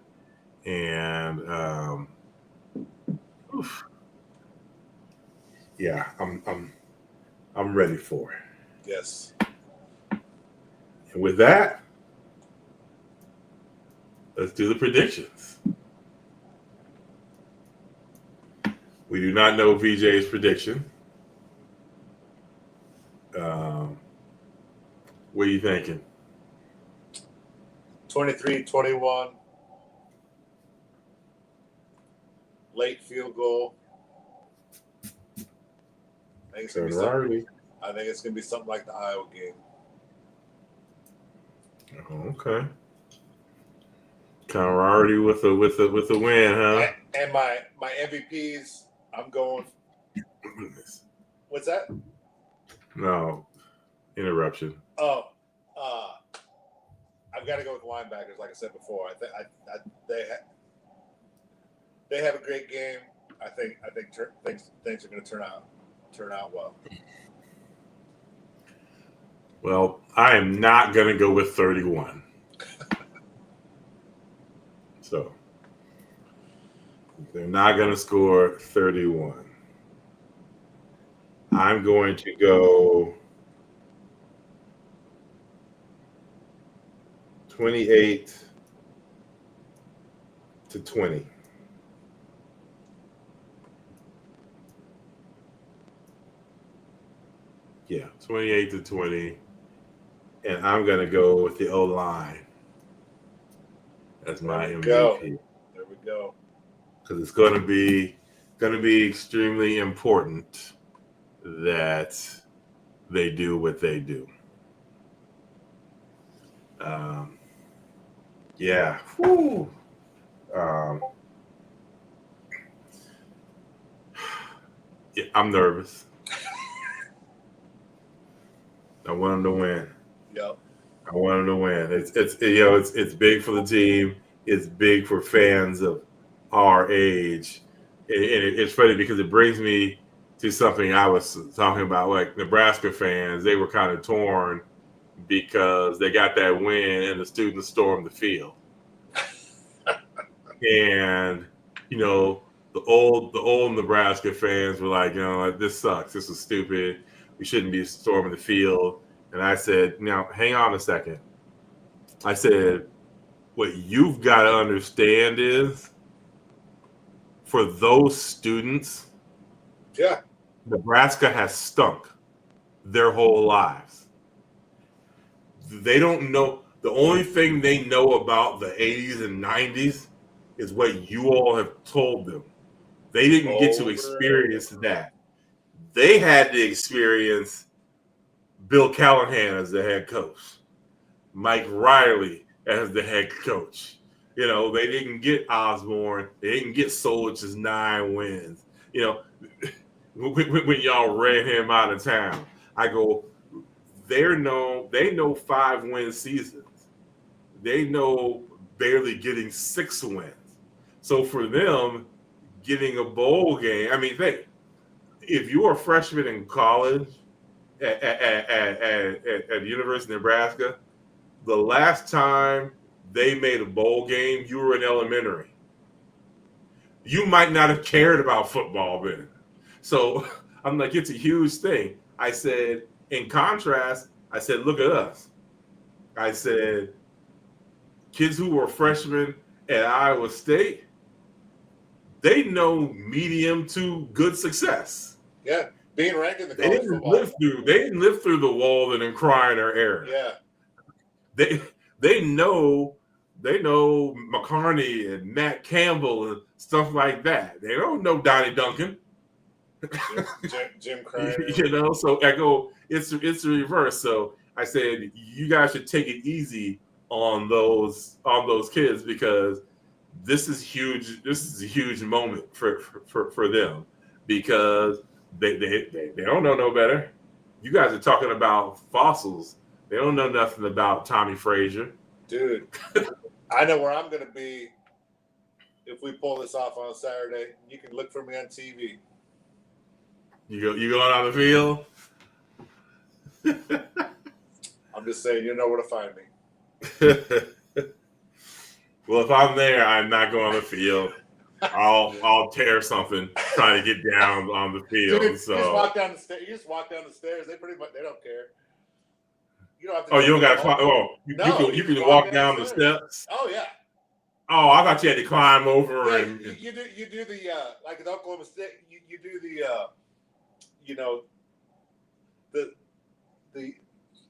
and oof, yeah, I'm ready for it. yes, And with that, let's do the predictions. We do not know VJ's prediction. Um, what are you thinking? 23-21, late field goal. I think it's gonna be something. I think it's gonna be something like the Iowa game. Oh, okay. Camaraderie with the win, huh? And my MVPs, I'm going. What's that? No interruption. Oh, I've got to go with the linebackers. Like I said before, they have a great game. I think things are going to turn out well. Well, I am not going to go with 31. So they're not going to score 31. I'm going to go 28-20. Yeah, 28-20. And I'm going to go with the O line as my MVP. There we go. Because it's going to be extremely important that they do what they do. Yeah. Whew. Yeah, I'm nervous. I want them to win. Yep. I want them to win. It's big for the team. It's big for fans of our age. And it's funny because it brings me to something I was talking about. Like Nebraska fans, they were kind of torn because they got that win and the students stormed the field. And the old Nebraska fans were like, this sucks. This is stupid. We shouldn't be storming the field. And I said, now hang on a second. I said, what you've got to understand is for those students, yeah, Nebraska has stunk their whole lives. They don't know. The only thing they know about the 80s and 90s is what you all have told them. They didn't get to experience that. They had to experience Bill Callahan as the head coach, Mike Riley as the head coach. They didn't get Osborne. They didn't get Solich's 9 wins. When y'all ran him out of town, I go, they know 5-win seasons. They know barely getting 6 wins. So for them, getting a bowl game, I mean, if you're a freshman in college at the University of Nebraska, the last time they made a bowl game, you were in elementary. You might not have cared about football then. So I'm like, it's a huge thing. I said, in contrast, I said, look at us. I said, kids who were freshmen at Iowa State, they know medium to good success. Yeah, being ranked in the college football. They didn't live through the Walden and Kreiner era. Yeah. They know McCarney and Matt Campbell and stuff like that. They don't know Donnie Duncan. Jim Kreiner. So I go, it's the reverse. So I said, you guys should take it easy on those kids because this is huge. This is a huge moment for them because they don't know no better. You guys are talking about fossils They don't know nothing about Tommy Frazier. Dude, I know where I'm going to be if we pull this off on Saturday. You can look for me on TV. You going on the field? I'm just saying, you know where to find me. Well, if I'm there, I'm not going on the field. I'll tear something trying to get down on the field. Dude, So you just walk down the stairs. You just walk down the stairs. They pretty much don't care. You don't have to. oh, you don't got to climb. Oh, you can walk down the steps. Oh yeah. Oh, I thought you had to climb over Yeah, and you do the like in Oklahoma State. You do the you know the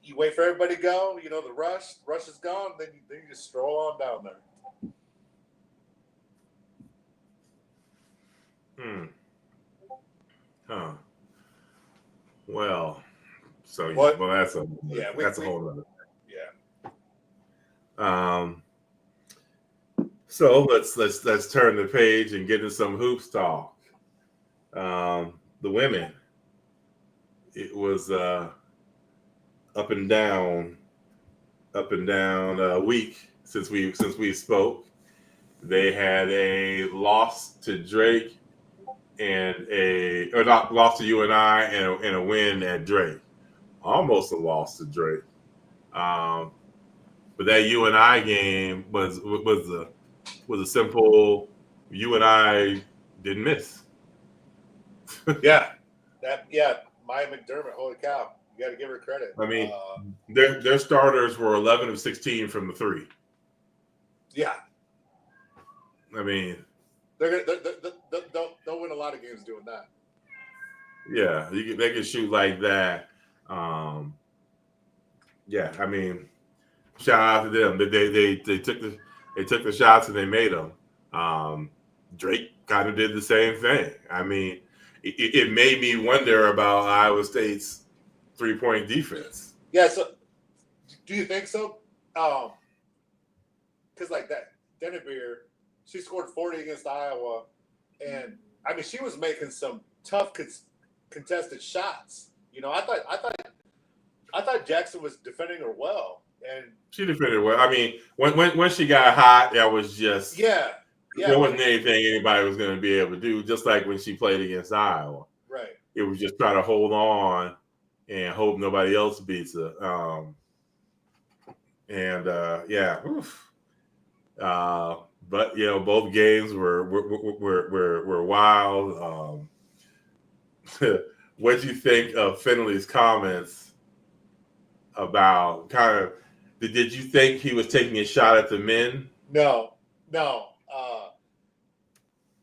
you wait for everybody to go. You know the rush is gone. Then you just stroll on down there. Huh. Well, so What? well that's a whole other. Yeah. So let's turn the page and get into some hoops talk. The women, it was up and down week since we spoke. They had a loss to Drake and not loss to UNI and a win at Drake. Almost a loss to Drake. But that UNI game was a simple UNI didn't miss. Yeah. Maya McDermott, holy cow. You got to give her credit. I mean, their starters were 11 of 16 from the three. Yeah. I mean, they'll win a lot of games doing that. Yeah, they can shoot like that. Yeah, I mean, shout out to them. They took the shots and they made them. Drake kind of did the same thing. I mean, it made me wonder about Iowa State's 3-point defense. Yeah. So, do you think so? Because like that, Dennebeer, she scored 40 against Iowa, and I mean she was making some tough contested shots. You know, I thought Jackson was defending her well, and she defended well. I mean, when she got hot, that was just there wasn't anything anybody was going to be able to do. Just like when she played against Iowa, right? It was just try to hold on and hope nobody else beats her. But you know, both games were wild. What do you think of Finley's comments about kind of? Did you think he was taking a shot at the men? No.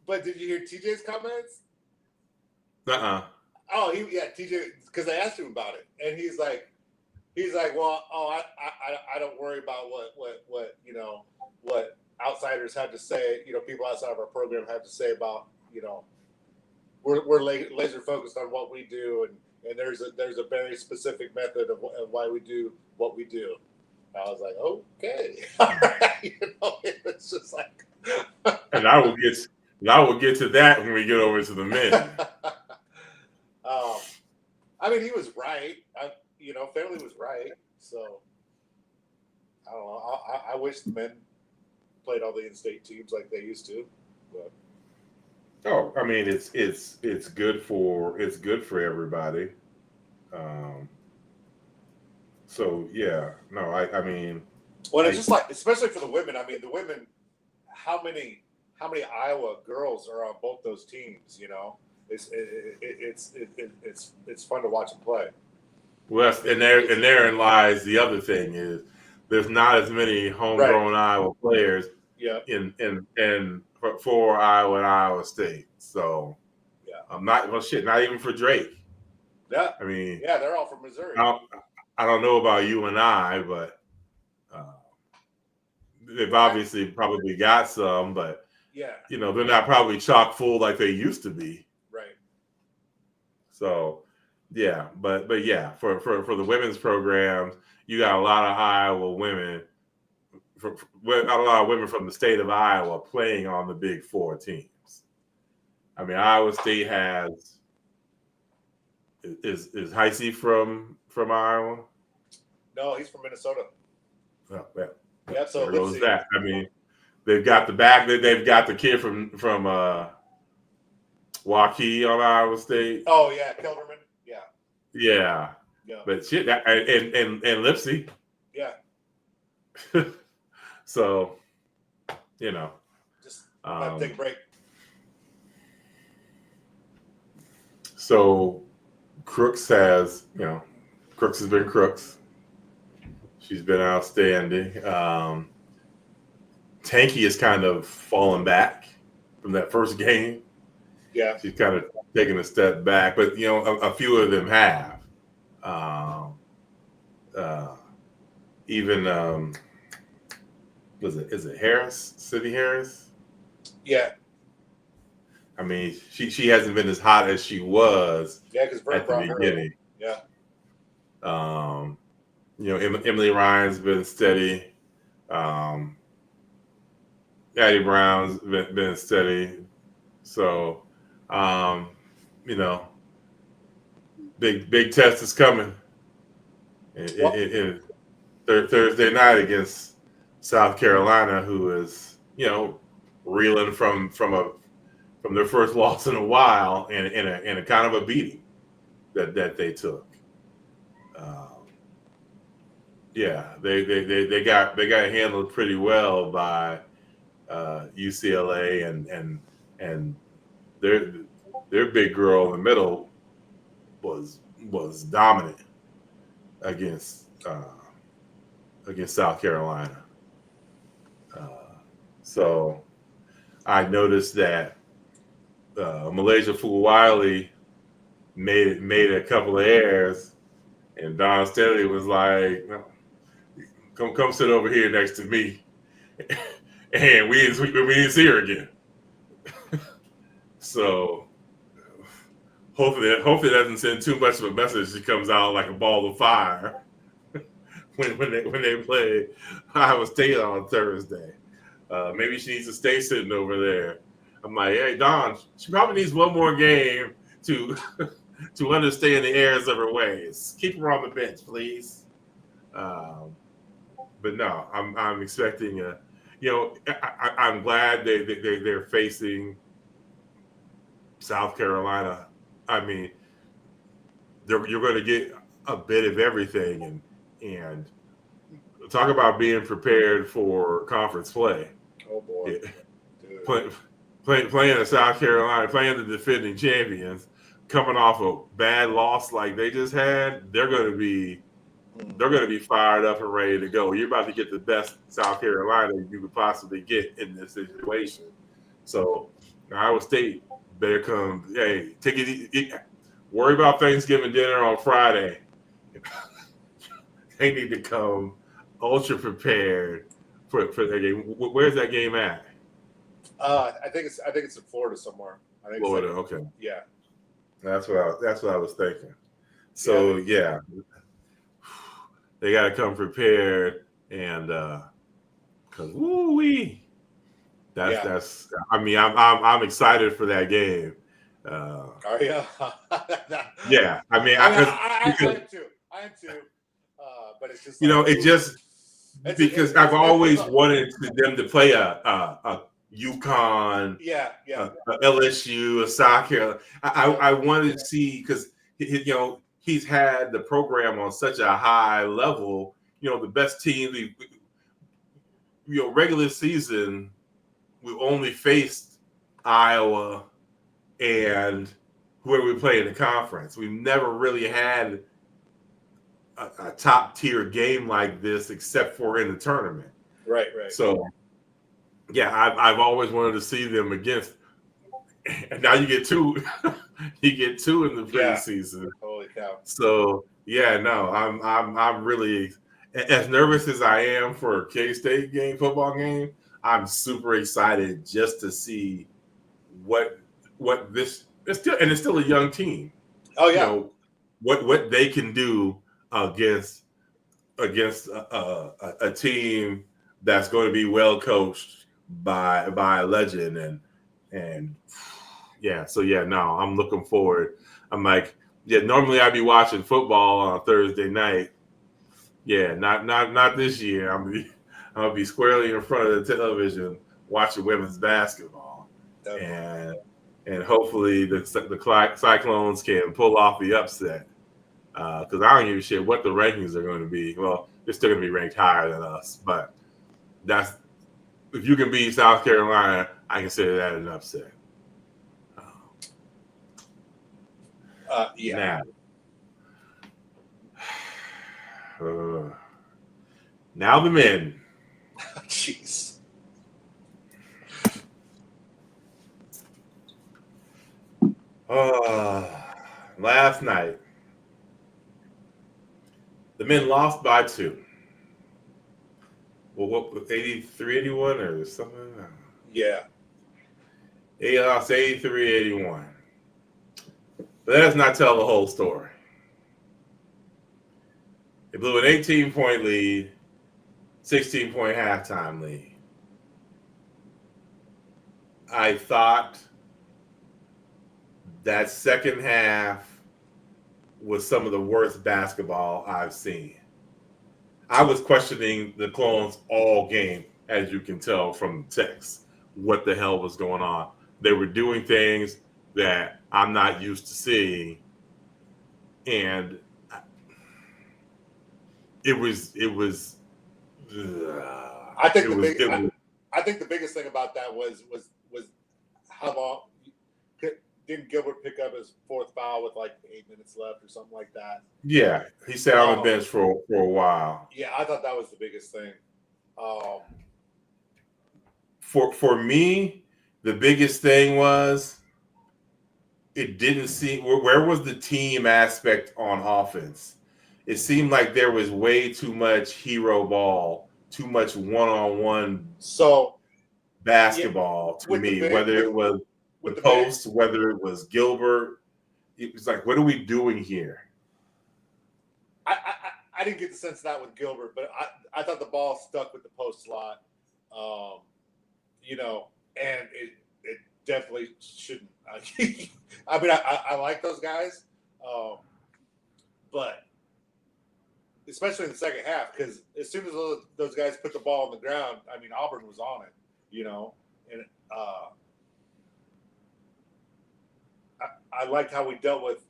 But did you hear TJ's comments? Oh, TJ, because I asked him about it, and he's like, well, I don't worry about what you know what outsiders have to say. You know, people outside of our program have to say about we're laser focused on what we do, and there's a very specific method of why we do what we do. I was like, okay, all right, it's just like, and I will get to that when we get over to the men. I mean, he was right. Finley was right. So I don't know. I wish the men played all the in-state teams like they used to. But. Oh, I mean, it's good for everybody. So yeah, no, I mean, well, it's just like, especially for the women. I mean, the women, how many Iowa girls are on both those teams? You know, it's fun to watch them play. Well, and therein lies the other thing is there's not as many homegrown Iowa players. Yeah. In for Iowa and Iowa State. So not even for Drake. Yeah. I mean, they're all from Missouri. I don't know about you and I, but they've obviously probably got some, but they're not probably chock full like they used to be. Right. So but for the women's programs, you got a lot of Iowa women. A lot of women from the state of Iowa playing on the Big Four teams. I mean, Iowa State is Heisey from Iowa? No, he's from Minnesota. Oh, yeah. Yeah, so There goes Lipsy. that. I mean, they've got the back. They've got the kid from Waukee on Iowa State. Oh yeah, Kelderman. Yeah. Yeah. Yeah. But shit, and Lipsy. Yeah. So, Just have to take a break. So Crooks has been Crooks. She's been outstanding. Tanky has kind of fallen back from that first game. Yeah. She's kind of taken a step back, but a few of them have. Even is it Harris? City Harris? Yeah. I mean, she hasn't been as hot as she was because at the beginning. Yeah. Emily Ryan's been steady. Addie Brown's been steady. So, big test is coming. In Thursday night against South Carolina, who is reeling from their first loss in a while and a kind of a beating that they took. They got handled pretty well by UCLA and their big girl in the middle was dominant against South Carolina. So I noticed that Malaysia Fulwiley made a couple of errors, and Don Stanley was like, "Come sit over here next to me," and we didn't see her again. So hopefully that doesn't send too much of a message. She comes out like a ball of fire when they play Iowa State on Thursday. Maybe she needs to stay sitting over there. I'm like, hey, Dawn, she probably needs one more game to understand the errors of her ways. Keep her on the bench, please. But no, I'm expecting I'm glad they're facing South Carolina. I mean, you're going to get a bit of everything, and talk about being prepared for conference play. Oh boy, playing in South Carolina, playing the defending champions, coming off a bad loss like they just had, they're going to be fired up and ready to go. You're about to get the best South Carolina you could possibly get in this situation. So Iowa State better come. Hey, take it easy. Worry about Thanksgiving dinner on Friday. They need to come ultra prepared for that game. Where's that game at? I think it's in Florida somewhere. I think Florida. Okay. Yeah. That's what I was thinking. So yeah, they got to come prepared, and because woo-wee, that's. I mean, I'm excited for that game. Are you? Yeah, I mean, I am too. But it's just because I've always wanted them to play a UConn, a LSU, a South Carolina. I wanted to see because he's had the program on such a high level. The best team, regular season, we only faced Iowa and whoever we play in the conference. We've never really had a top tier game like this except for in the tournament. Right. So, yeah, I've always wanted to see them against. And now you get two. You get two in the preseason. Holy cow! So yeah, no, I'm really as nervous as I am for a K-State football game. I'm super excited just to see what this. It's still a young team. Oh yeah. What they can do against a team that's going to be well coached by a legend and yeah. So yeah, no, I'm looking forward. I'm like, normally I'd be watching football on a Thursday night, Yeah, not this year. I'm gonna be squarely in front of the television watching women's basketball, Definitely. and hopefully the Cyclones can pull off the upset. Because I don't give a shit what the rankings are going to be. Well, they're still going to be ranked higher than us, but that's if you can beat South Carolina, I consider that an upset. Yeah. Now, now the men. Jeez. Last night, the men lost by 2. Well, what was 83-81 or something? Yeah. They lost 83-81. But that does not tell the whole story. They blew an 18-point lead, 16-point halftime lead. I thought that second half was some of the worst basketball I've seen. I was questioning the Clones all game, as you can tell from the text, what the hell was going on. They were doing things that I'm not used to seeing, and it was. I think It was. It was. I think the biggest thing about that was how long didn't Gilbert pick up his fourth foul with like 8 minutes left or something like that? Yeah, he sat on the bench for a while. Yeah, I thought that was the biggest thing. For me, the biggest thing was it didn't seem where was the team aspect on offense. It seemed like there was way too much hero ball, too much one-on-one basketball to me. Whether it was the post, whether it was Gilbert, it was like, what are we doing here? I didn't get the sense of that with Gilbert, but I thought the ball stuck with the post slot. And it definitely shouldn't. I mean, I like those guys, but especially in the second half, because as soon as those guys put the ball on the ground, I mean, Auburn was on it, and I liked how we dealt with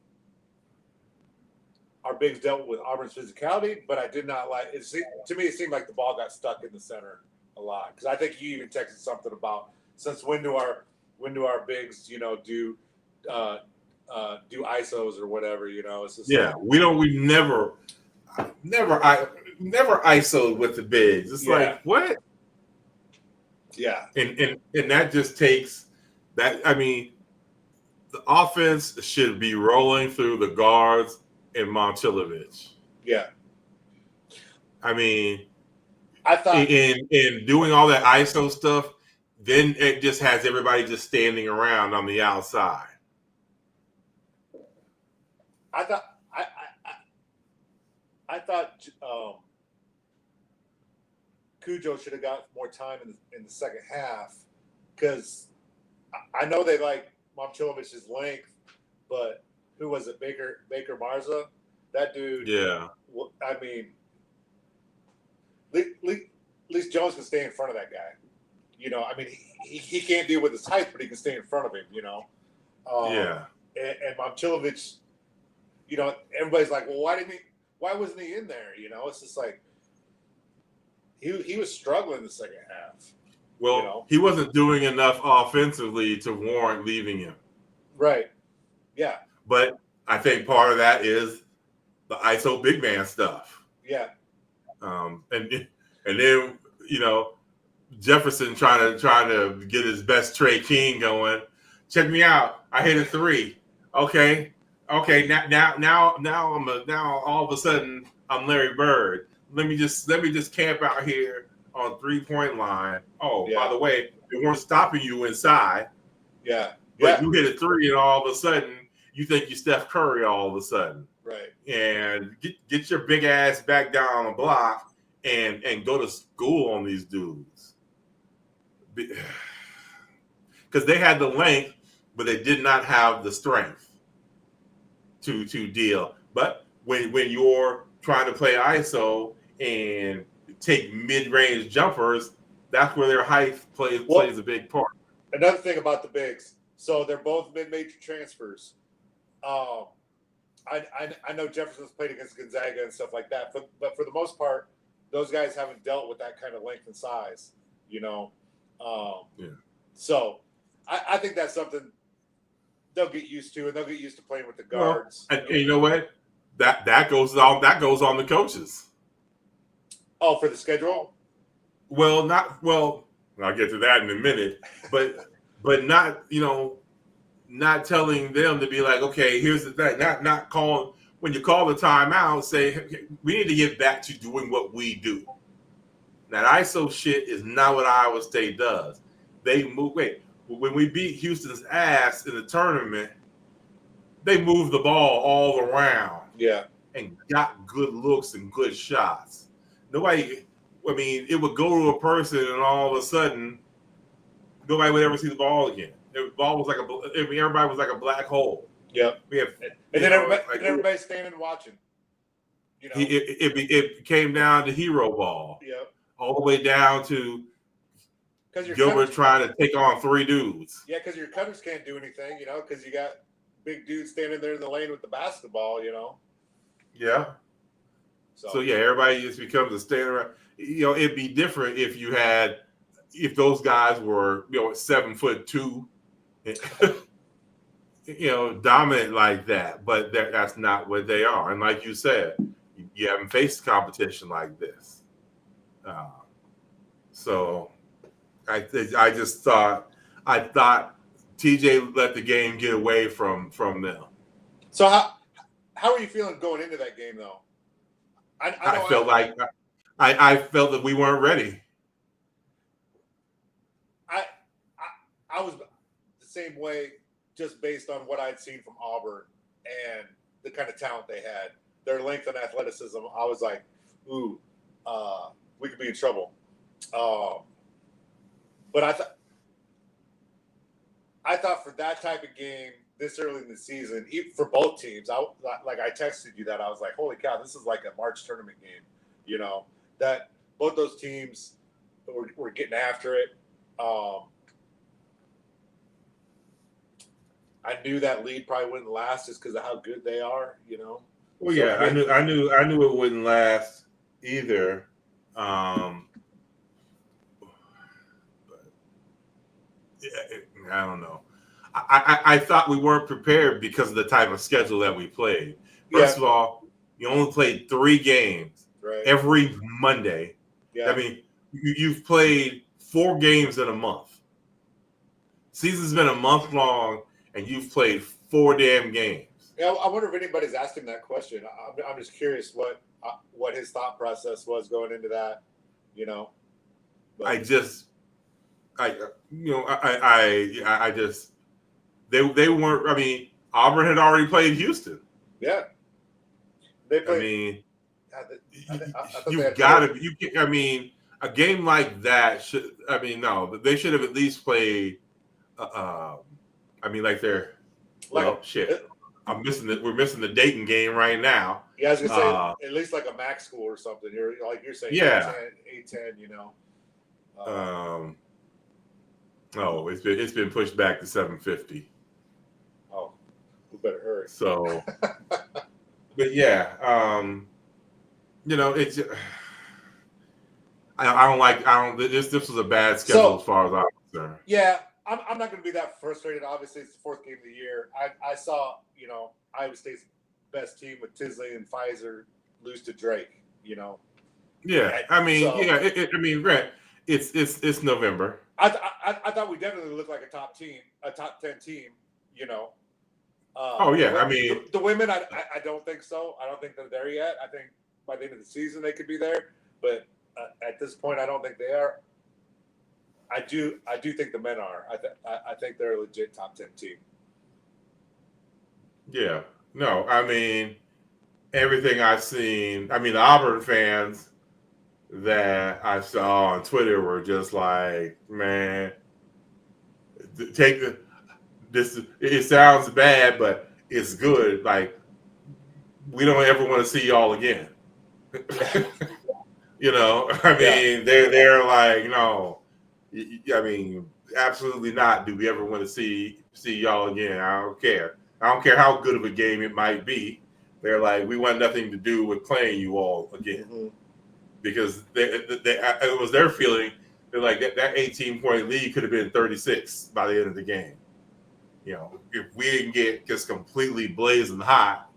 our bigs dealt with Auburn's physicality, but I did not like it. To me, it seemed like the ball got stuck in the center a lot, because I think you even texted something about since when do our bigs do ISOs or whatever, it's just we never ISO with the bigs. It's like what? Yeah, and that just takes that. I mean, the offense should be rolling through the guards and Momcilovic. Yeah, I mean, I thought in doing all that ISO stuff, then it just has everybody just standing around on the outside. I thought Cujo should have got more time in the second half, because I know they like Momcilovic's length, but who was it? Baker Marza? That dude. Yeah. I mean, at least Jones can stay in front of that guy. I mean, he can't deal with his height, but he can stay in front of him. Yeah. And Momcilovic, everybody's like, well, why wasn't he in there? It's just like he was struggling the second half. Well, he wasn't doing enough offensively to warrant leaving him. Right. Yeah. But I think part of that is the ISO big man stuff. Yeah. And then Jefferson trying to get his best Trey King going. Check me out. I hit a 3. Okay. Now all of a sudden I'm Larry Bird. Let me just camp out here on 3-point line. Oh, by the way, they weren't stopping you inside. Yeah. But you hit a 3 and all of a sudden you think you're Steph Curry all of a sudden. Right. And get your big ass back down on the block and go to school on these dudes. Because they had the length, but they did not have the strength to deal. But when you're trying to play ISO and take mid-range jumpers, that's where their height plays a big part. Another thing about the bigs, so they're both mid-major transfers. I know Jefferson's played against Gonzaga and stuff like that, but for the most part, those guys haven't dealt with that kind of length and size, you know. So I think that's something they'll get used to, and they'll get used to playing with the guards. Well, and you know what? That goes on the coaches. Oh, for the schedule? Well, I'll get to that in a minute, but not, not telling them to be like, okay, here's the thing. Not calling when you call the timeout, say, hey, we need to get back to doing what we do. That ISO shit is not what Iowa State does. They move. Wait, when we beat Houston's ass in the tournament, they moved the ball all around. Yeah. And got good looks and good shots. Nobody, I mean, it would go to a person and all of a sudden, nobody would ever see the ball again. The ball was everybody was like a black hole. Yeah. And then everybody's standing watching. It came down to hero ball. Yeah. All the way down to Gilbert trying to take on 3 dudes. Yeah, because your cutters can't do anything, because you got big dudes standing there in the lane with the basketball, Yeah. So yeah, everybody just becomes a stand around. It'd be different if those guys were 7'2", dominant like that. But that's not what they are. And like you said, you haven't faced competition like this. So I thought TJ let the game get away from them. So how are you feeling going into that game though? I felt that we weren't ready. I was the same way, just based on what I'd seen from Auburn and the kind of talent they had, their length and athleticism. I was like, ooh, we could be in trouble. But I thought for that type of game this early in the season, even for both teams, I texted you that. I was like, holy cow, this is like a March tournament game, that both those teams were getting after it. I knew that lead probably wouldn't last just because of how good they are, Well, yeah, I knew it wouldn't last either. But I don't know. I thought we weren't prepared because of the type of schedule that we played. First of all, you only played 3 games every Monday. Yeah. I mean, you've played 4 games in a month. Season's been a month long, and you've played 4 damn games. Yeah, I wonder if anybody's asked him that question. I'm just curious what his thought process was going into that. But. They weren't. I mean, Auburn had already played Houston. Yeah, they played. You've got to. I mean, a game like that should. I mean, no, they should have at least played. Like they're. Well, shit. I'm missing it. We're missing the Dayton game right now. Yeah, I was gonna say at least like a MAC school or something. You're saying. Yeah. A10. Oh, it's been pushed back to 7:50. Oh, we better hurry. So, but yeah, it's. I don't. This was a bad schedule as far as I'm concerned. Yeah, I'm not going to be that frustrated. Obviously, it's the 4th game of the year. I saw Iowa State's best team with Tisley and Pfizer lose to Drake. Yeah, I mean, Brent, it's November. I thought we definitely looked like a top 10 team. Oh yeah, I mean the women. I don't think so. I don't think they're there yet. I think by the end of the season they could be there, but at this point, I don't think they are. I do think the men are. I think they're a legit top 10 team. Yeah. No, I mean everything I've seen. I mean the Auburn fans that I saw on Twitter were just like, man, this. It sounds bad, but it's good. Like, we don't ever want to see y'all again. I mean, they're like, no, I mean, absolutely not. Do we ever want to see y'all again? I don't care. I don't care how good of a game it might be. They're like, we want nothing to do with playing you all again, because it was their feeling. They're like that 18-point lead could have been 36 by the end of the game. If we didn't get just completely blazing hot,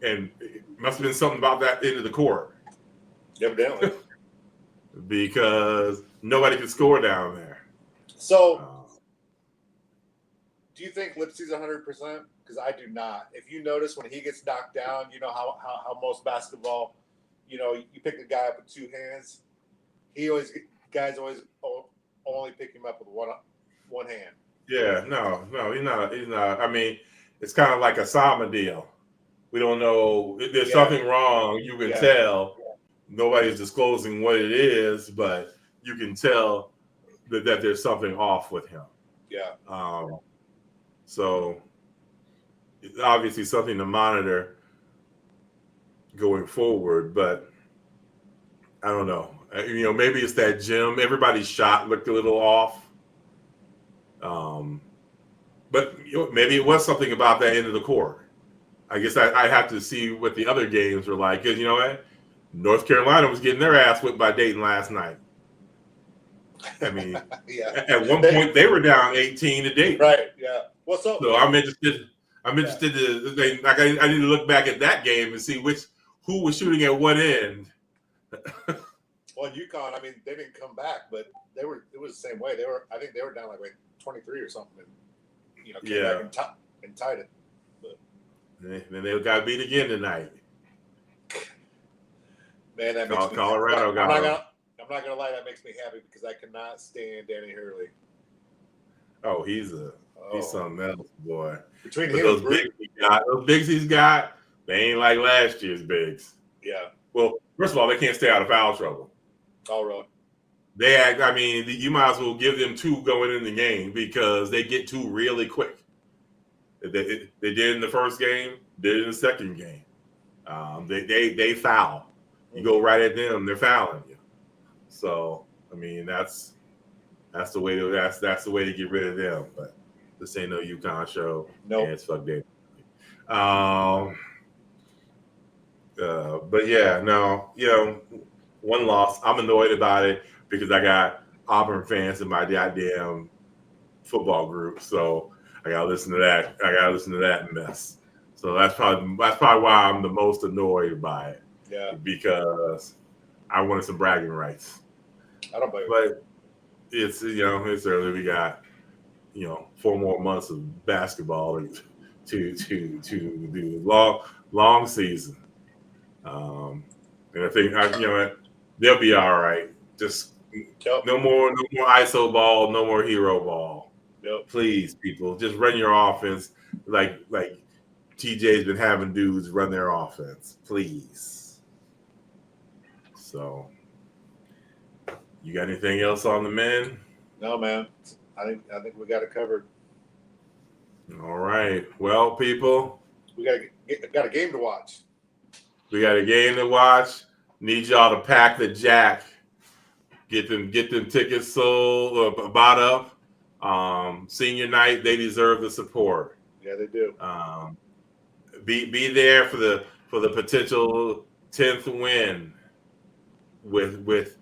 and it must have been something about that end of the court. Evidently. Because nobody could score down there. So, do you think Lipsy's 100%? Because I do not. If you notice when he gets knocked down, you know how most basketball, you pick a guy up with two hands. Guys always only pick him up with one hand. Yeah, no, he's not. He's not. I mean, it's kind of like a Sama deal. We don't know. There's something wrong. You can tell. Nobody's disclosing what it is, but you can tell that there's something off with him. Yeah. So it's obviously something to monitor going forward, but I don't know. Maybe it's that gym. Everybody's shot looked a little off. But maybe it was something about that end of the court. I guess I have to see what the other games were like, because you know what? North Carolina was getting their ass whipped by Dayton last night. I mean, at one point they were down 18 to Dayton. Right. Yeah. What's up? So I'm interested. I need to look back at that game and see who was shooting at what end. Well, UConn, I mean, they didn't come back, but it was the same way. I think they were down like 23 or something, and came back and tied it. But then they got beat again tonight. Man, that makes Colorado me, I'm not gonna lie, that makes me happy because I cannot stand Danny Hurley. Oh, he's something else, boy. Between but him those bigs he's got, they ain't like last year's bigs. Yeah. Well, first of all, they can't stay out of foul trouble. All right. You might as well give them two going in the game because they get two really quick. They did in the first game, did in the second game. They foul. You go right at them, they're fouling you. So I mean that's the way to get rid of them. But this ain't no UConn show. Nope. And it's fuck that. But yeah, no, one loss. I'm annoyed about it because I got Auburn fans in my goddamn football group, so I gotta listen to that. I gotta listen to that mess. So that's probably why I'm the most annoyed by it. Yeah. Because I wanted some bragging rights. I don't blame you. But it's it's early. We got 4 more months of basketball to do long season. And I think they'll be all right. Just no more ISO ball, no more hero ball. Yep. Please, people, just run your offense like TJ's been having dudes run their offense. Please. So, you got anything else on the men? No, man. I think we got it covered. All right. Well, people, we got a game to watch. We got a game to watch. Need y'all to pack the jack. Get them tickets sold, bought up. Senior night, they deserve the support. Yeah, they do. Be there for the potential 10th win with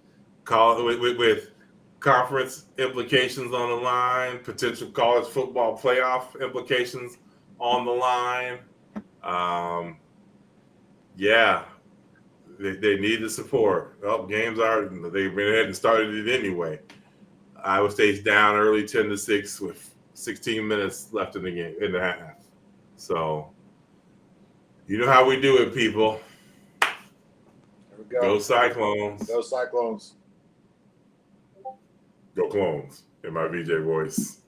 conference implications on the line, potential college football playoff implications on the line. Yeah, they need the support. Well, they went ahead and started it anyway. Iowa State's down early 10-6 with 16 minutes left in the game in the half. So you know how we do it, people. There we go. Go Cyclones. Go Cyclones. Go Clones in my VJ voice.